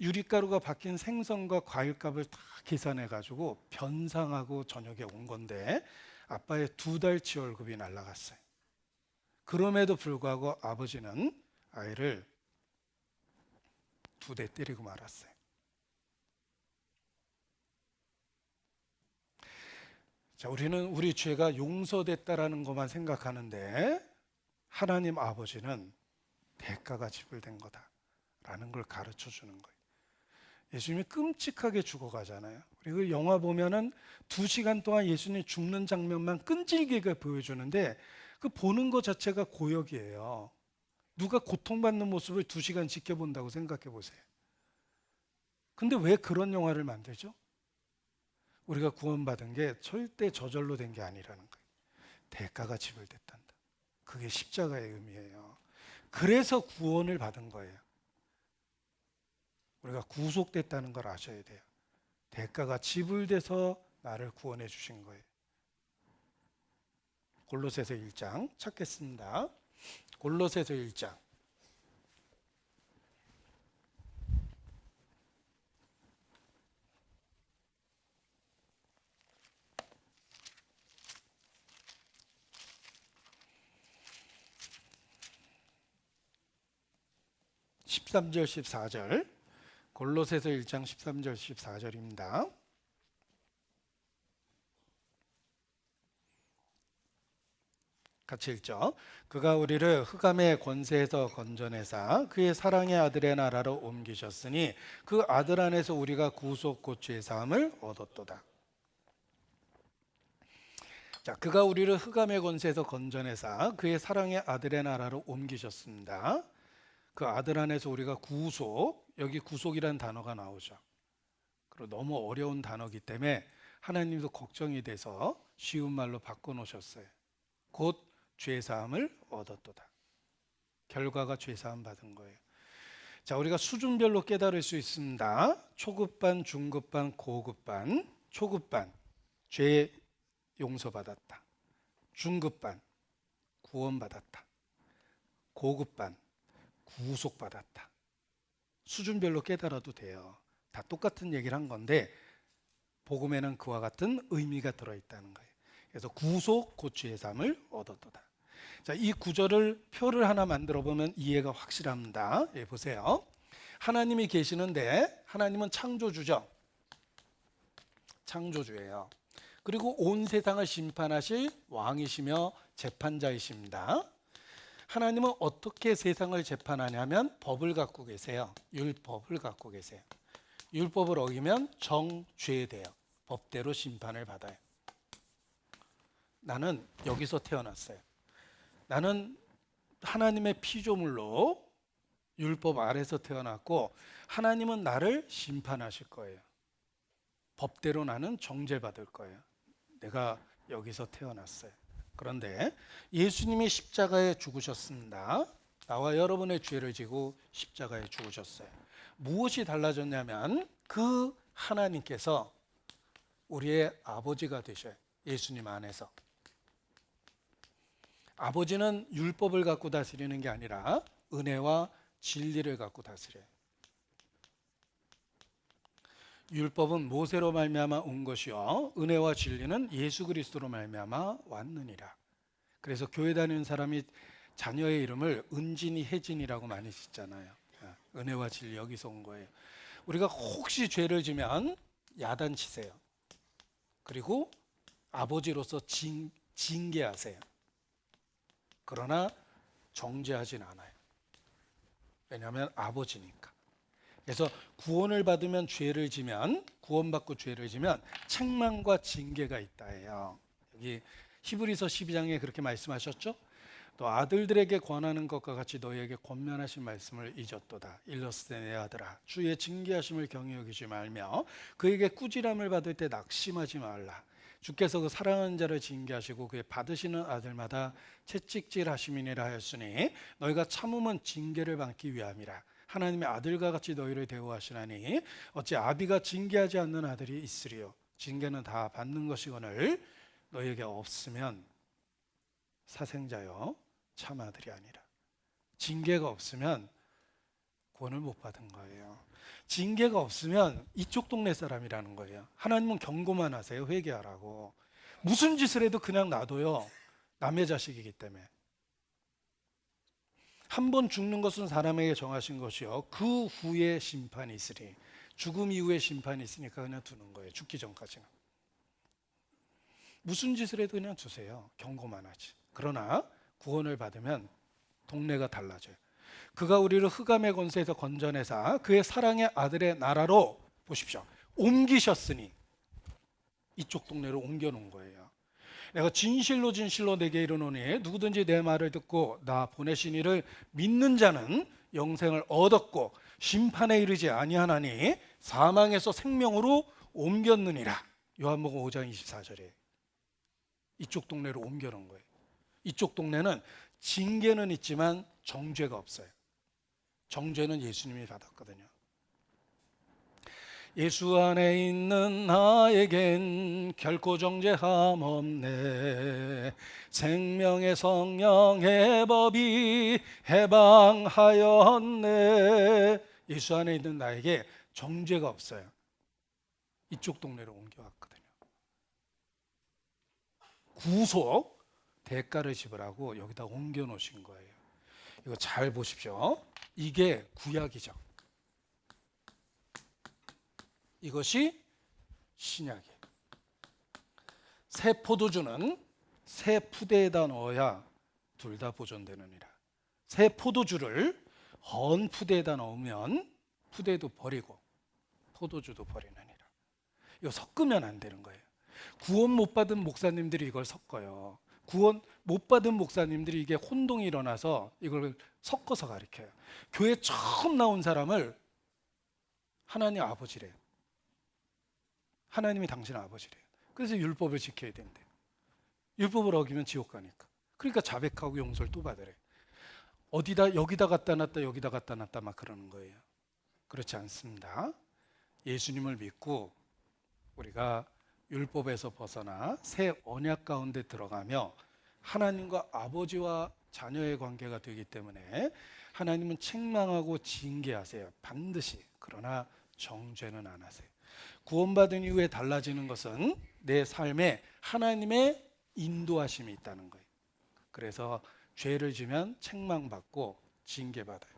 유리가루가 박힌 생선과 과일값을 다 계산해 가지고 변상하고 저녁에 온 건데 아빠의 2달치 월급이 날라갔어요. 그럼에도 불구하고 아버지는 아이를 2대 때리고 말았어요. 자, 우리는 우리 죄가 용서됐다라는 것만 생각하는데 하나님 아버지는 대가가 지불된 거다라는 걸 가르쳐 주는 거예요. 예수님이 끔찍하게 죽어가잖아요. 우리 그 영화 보면은 2시간 동안 예수님 죽는 장면만 끈질기게 보여주는데 그 보는 것 자체가 고역이에요. 누가 고통받는 모습을 2시간 지켜본다고 생각해 보세요. 근데 왜 그런 영화를 만들죠? 우리가 구원받은 게 절대 저절로 된 게 아니라는 거예요. 대가가 지불됐단다. 그게 십자가의 의미예요. 그래서 구원을 받은 거예요. 우리가 구속됐다는 걸 아셔야 돼요. 대가가 지불돼서 나를 구원해 주신 거예요. 골로새서 1장 찾겠습니다. 골로새서 1장 13절 14절 골로새서 1장 13절 14절입니다. 같이 읽죠. 그가 우리를 흑암의 권세에서 건져내사 그의 사랑의 아들의 나라로 옮기셨으니 그 아들 안에서 우리가 구속 곧 죄 사함을 얻었도다. 자, 그가 우리를 흑암의 권세에서 건져내사 그의 사랑의 아들의 나라로 옮기셨습니다. 그 아들 안에서 우리가 구속, 여기 구속이라는 단어가 나오죠. 그리고 너무 어려운 단어이기 때문에 하나님도 걱정이 돼서 쉬운 말로 바꿔놓으셨어요. 곧 죄사함을 얻었도다. 결과가 죄사함 받은 거예요. 자, 우리가 수준별로 깨달을 수 있습니다. 초급반, 중급반, 고급반. 초급반, 죄 용서받았다. 중급반, 구원받았다. 고급반, 구속받았다. 수준별로 깨달아도 돼요. 다 똑같은 얘기를 한 건데 복음에는 그와 같은 의미가 들어있다는 거예요. 그래서 구속 곧 죄 사함을 얻었도다. 자, 이 구절을 표를 하나 만들어 보면 이해가 확실합니다. 예, 보세요. 하나님이 계시는데 하나님은 창조주죠. 창조주예요. 그리고 온 세상을 심판하실 왕이시며 재판자이십니다. 하나님은 어떻게 세상을 재판하냐면 법을 갖고 계세요. 율법을 갖고 계세요. 율법을 어기면 정죄돼요. 법대로 심판을 받아요. 나는 여기서 태어났어요. 나는 하나님의 피조물로 율법 아래서 태어났고 하나님은 나를 심판하실 거예요. 법대로 나는 정죄받을 거예요. 내가 여기서 태어났어요. 그런데 예수님이 십자가에 죽으셨습니다. 나와 여러분의 죄를 지고 십자가에 죽으셨어요. 무엇이 달라졌냐면 그 하나님께서 우리의 아버지가 되셔요. 예수님 안에서. 아버지는 율법을 갖고 다스리는 게 아니라 은혜와 진리를 갖고 다스려요. 율법은 모세로 말미암아 온 것이요 은혜와 진리는 예수 그리스도로 말미암아 왔느니라. 그래서 교회 다니는 사람이 자녀의 이름을 은진이 혜진이라고 많이 짓잖아요. 은혜와 진리 여기서 온 거예요. 우리가 혹시 죄를 지면 야단치세요. 그리고 아버지로서 징계하세요. 그러나 정죄하진 않아요. 왜냐하면 아버지니까. 그래서 구원을 받으면 죄를 지면, 구원받고 죄를 지면 책망과 징계가 있다 해요. 여기 히브리서 12장에 그렇게 말씀하셨죠? 또 아들들에게 권하는 것과 같이 너희에게 권면하신 말씀을 잊었도다. 일러스되 내 아들아 주의 징계하심을 경히 여기지 말며 그에게 꾸지람을 받을 때 낙심하지 말라. 주께서 그 사랑하는 자를 징계하시고 그의 받으시는 아들마다 채찍질하심이니라 하였으니 너희가 참음은 징계를 받기 위함이라. 하나님의 아들과 같이 너희를 대우하시나니 어찌 아비가 징계하지 않는 아들이 있으리요. 징계는 다 받는 것이거늘 너희에게 없으면 사생자여 참 아들이 아니라. 징계가 없으면 구원을 못 받은 거예요. 징계가 없으면 이쪽 동네 사람이라는 거예요. 하나님은 경고만 하세요. 회개하라고. 무슨 짓을 해도 그냥 놔둬요. 남의 자식이기 때문에. 한 번 죽는 것은 사람에게 정하신 것이요 그 후에 심판이 있으리. 죽음 이후에 심판이 있으니까 그냥 두는 거예요. 죽기 전까지는. 무슨 짓을 해도 그냥 두세요. 경고만 하지. 그러나 구원을 받으면 동네가 달라져요. 그가 우리를 흑암의 권세에서 건져내사 그의 사랑의 아들의 나라로 보십시오. 옮기셨으니 이쪽 동네로 옮겨놓은 거예요. 내가 진실로 진실로 내게 이르노니 누구든지 내 말을 듣고 나 보내신 이를 믿는 자는 영생을 얻었고 심판에 이르지 아니하나니 사망에서 생명으로 옮겼느니라. 요한복음 5장 24절에 이쪽 동네로 옮겨놓은 거예요. 이쪽 동네는 징계는 있지만 정죄가 없어요. 정죄는 예수님이 받았거든요. 예수 안에 있는 나에겐 결코 정죄함 없네. 생명의 성령의 법이 해방하였네. 예수 안에 있는 나에게 정죄가 없어요. 이쪽 동네로 옮겨왔거든요. 구속, 대가를 지불하고 여기다 옮겨 놓으신 거예요. 이거 잘 보십시오. 이게 구약이죠. 이것이 신약이에요. 새 포도주는 새 푸대에다 넣어야 둘 다 보존되느니라. 새 포도주를 헌 푸대에다 넣으면 푸대도 버리고 포도주도 버리느니라. 이거 섞으면 안 되는 거예요. 구원 못 받은 목사님들이 이걸 섞어요. 구원 못 받은 목사님들이 이게 혼동이 일어나서 이걸 섞어서 가르쳐요. 교회 처음 나온 사람을 하나님 아버지래요. 하나님이 당신 아버지래요. 그래서 율법을 지켜야 된대. 율법을 어기면 지옥 가니까. 그러니까 자백하고 용서를 또 받으래. 어디다 여기다 갖다 놨다 여기다 갖다 놨다 막 그러는 거예요. 그렇지 않습니다. 예수님을 믿고 우리가 율법에서 벗어나 새 언약 가운데 들어가며 하나님과 아버지와 자녀의 관계가 되기 때문에 하나님은 책망하고 징계하세요. 반드시. 그러나 정죄는 안 하세요. 구원받은 이후에 달라지는 것은 내 삶에 하나님의 인도하심이 있다는 거예요. 그래서 죄를 지면 책망받고 징계받아요.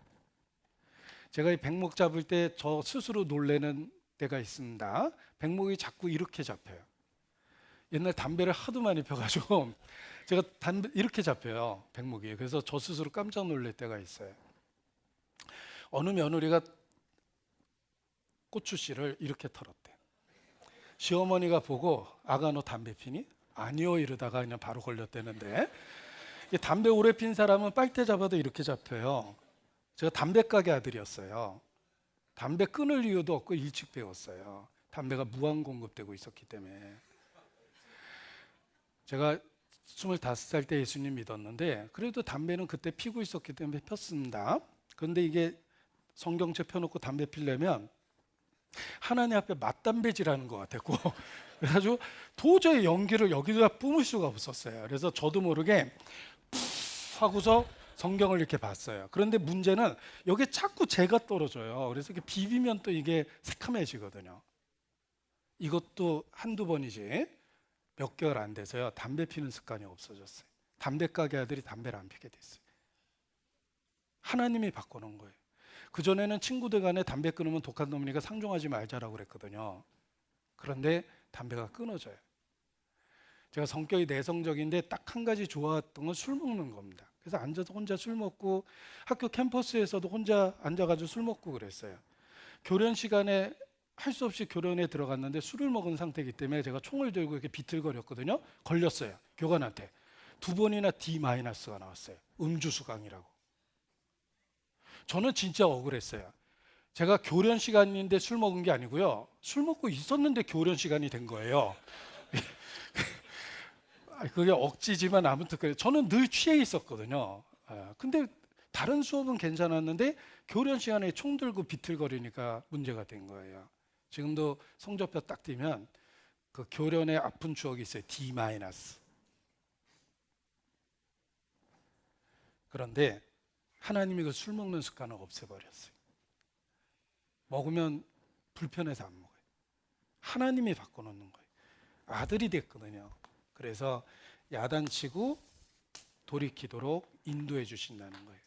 제가 이 백목 잡을 때 저 스스로 놀래는 때가 있습니다. 백목이 자꾸 이렇게 잡혀요. 옛날 담배를 하도 많이 펴가지고 제가 담배 이렇게 잡혀요. 백목이. 그래서 저 스스로 깜짝 놀랄 때가 있어요. 어느 며느리가 고추씨를 이렇게 털었대. 시어머니가 보고 아가 너 담배 피니? 아니요 이러다가 그냥 바로 걸렸대는데 담배 오래 핀 사람은 빨대 잡아도 이렇게 잡혀요. 제가 담배 가게 아들이었어요. 담배 끊을 이유도 없고 일찍 배웠어요. 담배가 무한 공급되고 있었기 때문에. 제가 25살 때 예수님 믿었는데 그래도 담배는 그때 피고 있었기 때문에 폈습니다. 그런데 이게 성경책 펴놓고 담배 피려면 하나님 앞에 맞담배질하는 것 같았고 그래가지고 도저히 연기를 여기다 뿜을 수가 없었어요. 그래서 저도 모르게 푸 하고서 성경을 이렇게 봤어요. 그런데 문제는 여기에 자꾸 재가 떨어져요. 그래서 이렇게 비비면 또 이게 새카매지거든요. 이것도 한두 번이지 몇 개월 안 돼서요. 담배 피는 습관이 없어졌어요. 담배 가게 아들이 담배를 안 피게 됐어요. 하나님이 바꿔놓은 거예요. 그전에는 친구들 간에 담배 끊으면 독한 놈이니까 상종하지 말자라고 그랬거든요. 그런데 담배가 끊어져요. 제가 성격이 내성적인데 딱 한 가지 좋아했던 건 술 먹는 겁니다. 그래서 앉아서 혼자 술 먹고 학교 캠퍼스에서도 혼자 앉아가지고 술 먹고 그랬어요. 교련 시간에 할 수 없이 교련에 들어갔는데 술을 먹은 상태이기 때문에 제가 총을 들고 이렇게 비틀거렸거든요. 걸렸어요. 교관한테. 2번이나 D-가 나왔어요. 음주 수강이라고. 저는 진짜 억울했어요. 제가 교련 시간인데 술 먹은 게 아니고요. 술 먹고 있었는데 교련 시간이 된 거예요. 그게 억지지만 아무튼 그래요. 저는 늘 취해 있었거든요. 근데 다른 수업은 괜찮았는데 교련 시간에 총 들고 비틀거리니까 문제가 된 거예요. 지금도 성적표 딱 띄면 그 교련의 아픈 추억이 있어요. D-. 그런데 하나님이 그 술 먹는 습관을 없애버렸어요. 먹으면 불편해서 안 먹어요. 하나님이 바꿔놓는 거예요. 아들이 됐거든요. 그래서 야단치고 돌이키도록 인도해 주신다는 거예요.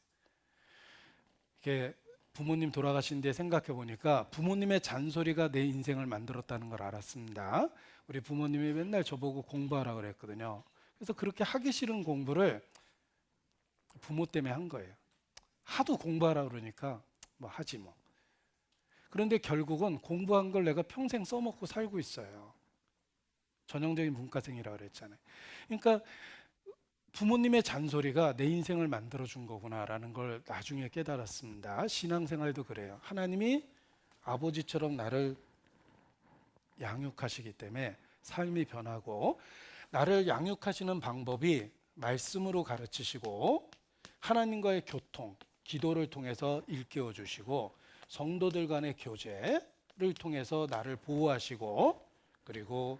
이게 부모님 돌아가신 뒤에 생각해 보니까 부모님의 잔소리가 내 인생을 만들었다는 걸 알았습니다. 우리 부모님이 맨날 저보고 공부하라 그랬거든요. 그래서 그렇게 하기 싫은 공부를 부모 때문에 한 거예요. 하도 공부하라 그러니까 뭐 하지 뭐. 그런데 결국은 공부한 걸 내가 평생 써먹고 살고 있어요. 전형적인 문과생이라고 그랬잖아요. 그러니까 부모님의 잔소리가 내 인생을 만들어준 거구나라는 걸 나중에 깨달았습니다. 신앙생활도 그래요. 하나님이 아버지처럼 나를 양육하시기 때문에 삶이 변하고 나를 양육하시는 방법이 말씀으로 가르치시고 하나님과의 교통, 기도를 통해서 일깨워 주시고 성도들 간의 교제를 통해서 나를 보호하시고 그리고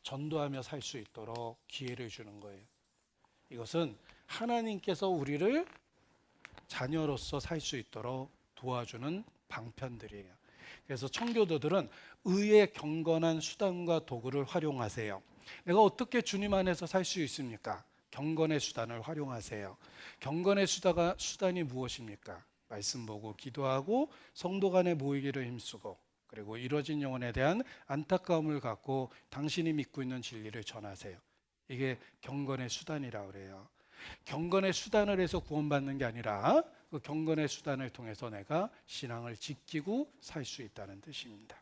전도하며 살 수 있도록 기회를 주는 거예요. 이것은 하나님께서 우리를 자녀로서 살 수 있도록 도와주는 방편들이에요. 그래서 청교도들은 의의 경건한 수단과 도구를 활용하세요. 내가 어떻게 주님 안에서 살 수 있습니까? 경건의 수단을 활용하세요. 경건의 수단이 무엇입니까? 말씀 보고 기도하고 성도 간에 모이기를 힘쓰고 그리고 이뤄진 영혼에 대한 안타까움을 갖고 당신이 믿고 있는 진리를 전하세요. 이게 경건의 수단이라고 그래요. 경건의 수단을 해서 구원받는 게 아니라 그 경건의 수단을 통해서 내가 신앙을 지키고 살 수 있다는 뜻입니다.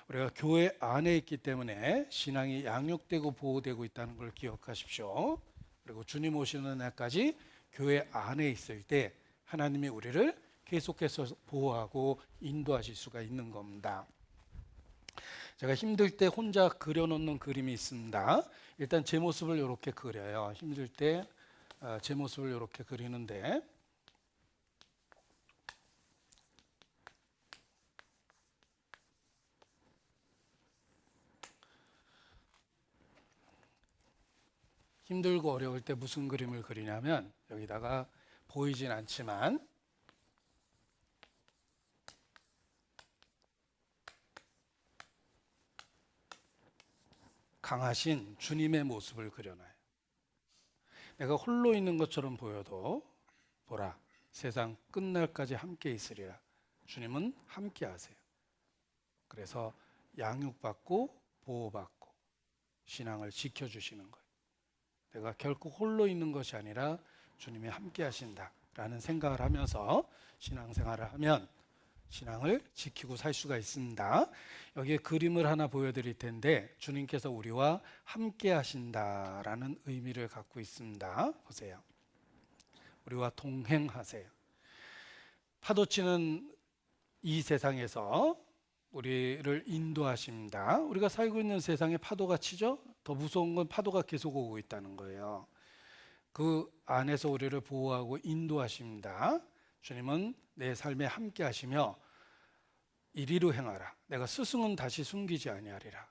우리가 교회 안에 있기 때문에 신앙이 양육되고 보호되고 있다는 걸 기억하십시오. 그리고 주님 오시는 날까지 교회 안에 있을 때 하나님이 우리를 계속해서 보호하고 인도하실 수가 있는 겁니다. 제가 힘들 때 혼자 그려놓는 그림이 있습니다. 일단 제 모습을 이렇게 그려요. 힘들 때 제 모습을 이렇게 그리는데 힘들고 어려울 때 무슨 그림을 그리냐면 여기다가 보이진 않지만 강하신 주님의 모습을 그려놔요. 내가 홀로 있는 것처럼 보여도 보라, 세상 끝날까지 함께 있으리라. 주님은 함께 하세요. 그래서 양육받고 보호받고 신앙을 지켜주시는 거예요. 내가 결코 홀로 있는 것이 아니라 주님이 함께 하신다라는 생각을 하면서 신앙생활을 하면 신앙을 지키고 살 수가 있습니다. 여기에 그림을 하나 보여드릴 텐데 주님께서 우리와 함께 하신다라는 의미를 갖고 있습니다. 보세요. 우리와 동행하세요. 파도치는 이 세상에서 우리를 인도하십니다. 우리가 살고 있는 세상에 파도가 치죠? 더 무서운 건 파도가 계속 오고 있다는 거예요. 그 안에서 우리를 보호하고 인도하십니다. 주님은 내 삶에 함께 하시며 이리로 행하라. 내가 스승은 다시 숨기지 아니하리라.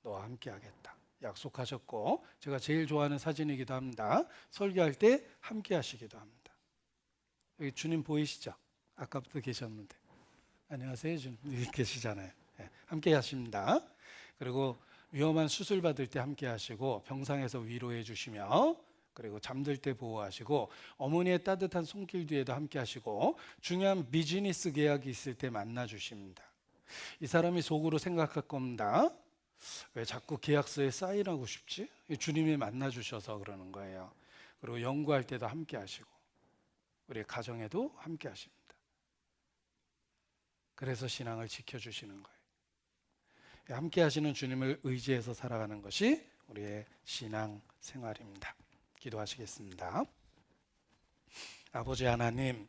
너와 함께 하겠다. 약속하셨고, 제가 제일 좋아하는 사진이기도 합니다. 설교할 때 함께 하시기도 합니다. 여기 주님 보이시죠? 아까부터 계셨는데. 안녕하세요. 주님 계시잖아요. 네, 함께 하십니다. 그리고 위험한 수술 받을 때 함께 하시고, 병상에서 위로해 주시며, 그리고 잠들 때 보호하시고, 어머니의 따뜻한 손길 뒤에도 함께 하시고, 중요한 비즈니스 계약이 있을 때 만나 주십니다. 이 사람이 속으로 생각할 겁니다. 왜 자꾸 계약서에 사인하고 싶지? 주님이 만나 주셔서 그러는 거예요. 그리고 연구할 때도 함께 하시고, 우리 가정에도 함께 하십니다. 그래서 신앙을 지켜주시는 거예요. 함께 하시는 주님을 의지해서 살아가는 것이 우리의 신앙 생활입니다. 기도하시겠습니다. 아버지 하나님,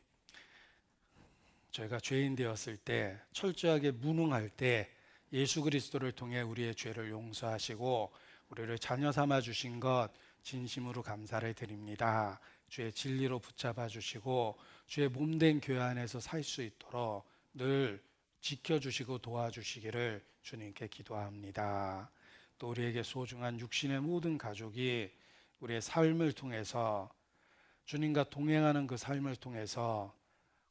저희가 죄인 되었을 때, 철저하게 무능할 때 예수 그리스도를 통해 우리의 죄를 용서하시고 우리를 자녀 삼아 주신 것 진심으로 감사를 드립니다. 주의 진리로 붙잡아 주시고 주의 몸된 교회 안에서 살 수 있도록 늘 지켜주시고 도와주시기를 주님께 기도합니다. 또 우리에게 소중한 육신의 모든 가족이 우리의 삶을 통해서, 주님과 동행하는 그 삶을 통해서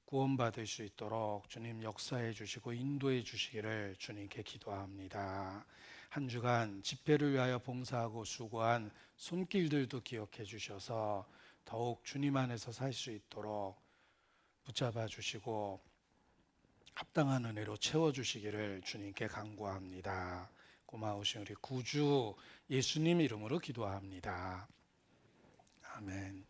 구원받을 수 있도록 주님 역사해 주시고 인도해 주시기를 주님께 기도합니다. 한 주간 집회를 위하여 봉사하고 수고한 손길들도 기억해 주셔서 더욱 주님 안에서 살 수 있도록 붙잡아 주시고 합당한 은혜로 채워주시기를 주님께 간구합니다. 고마우신 우리 구주 예수님 이름으로 기도합니다. 아멘.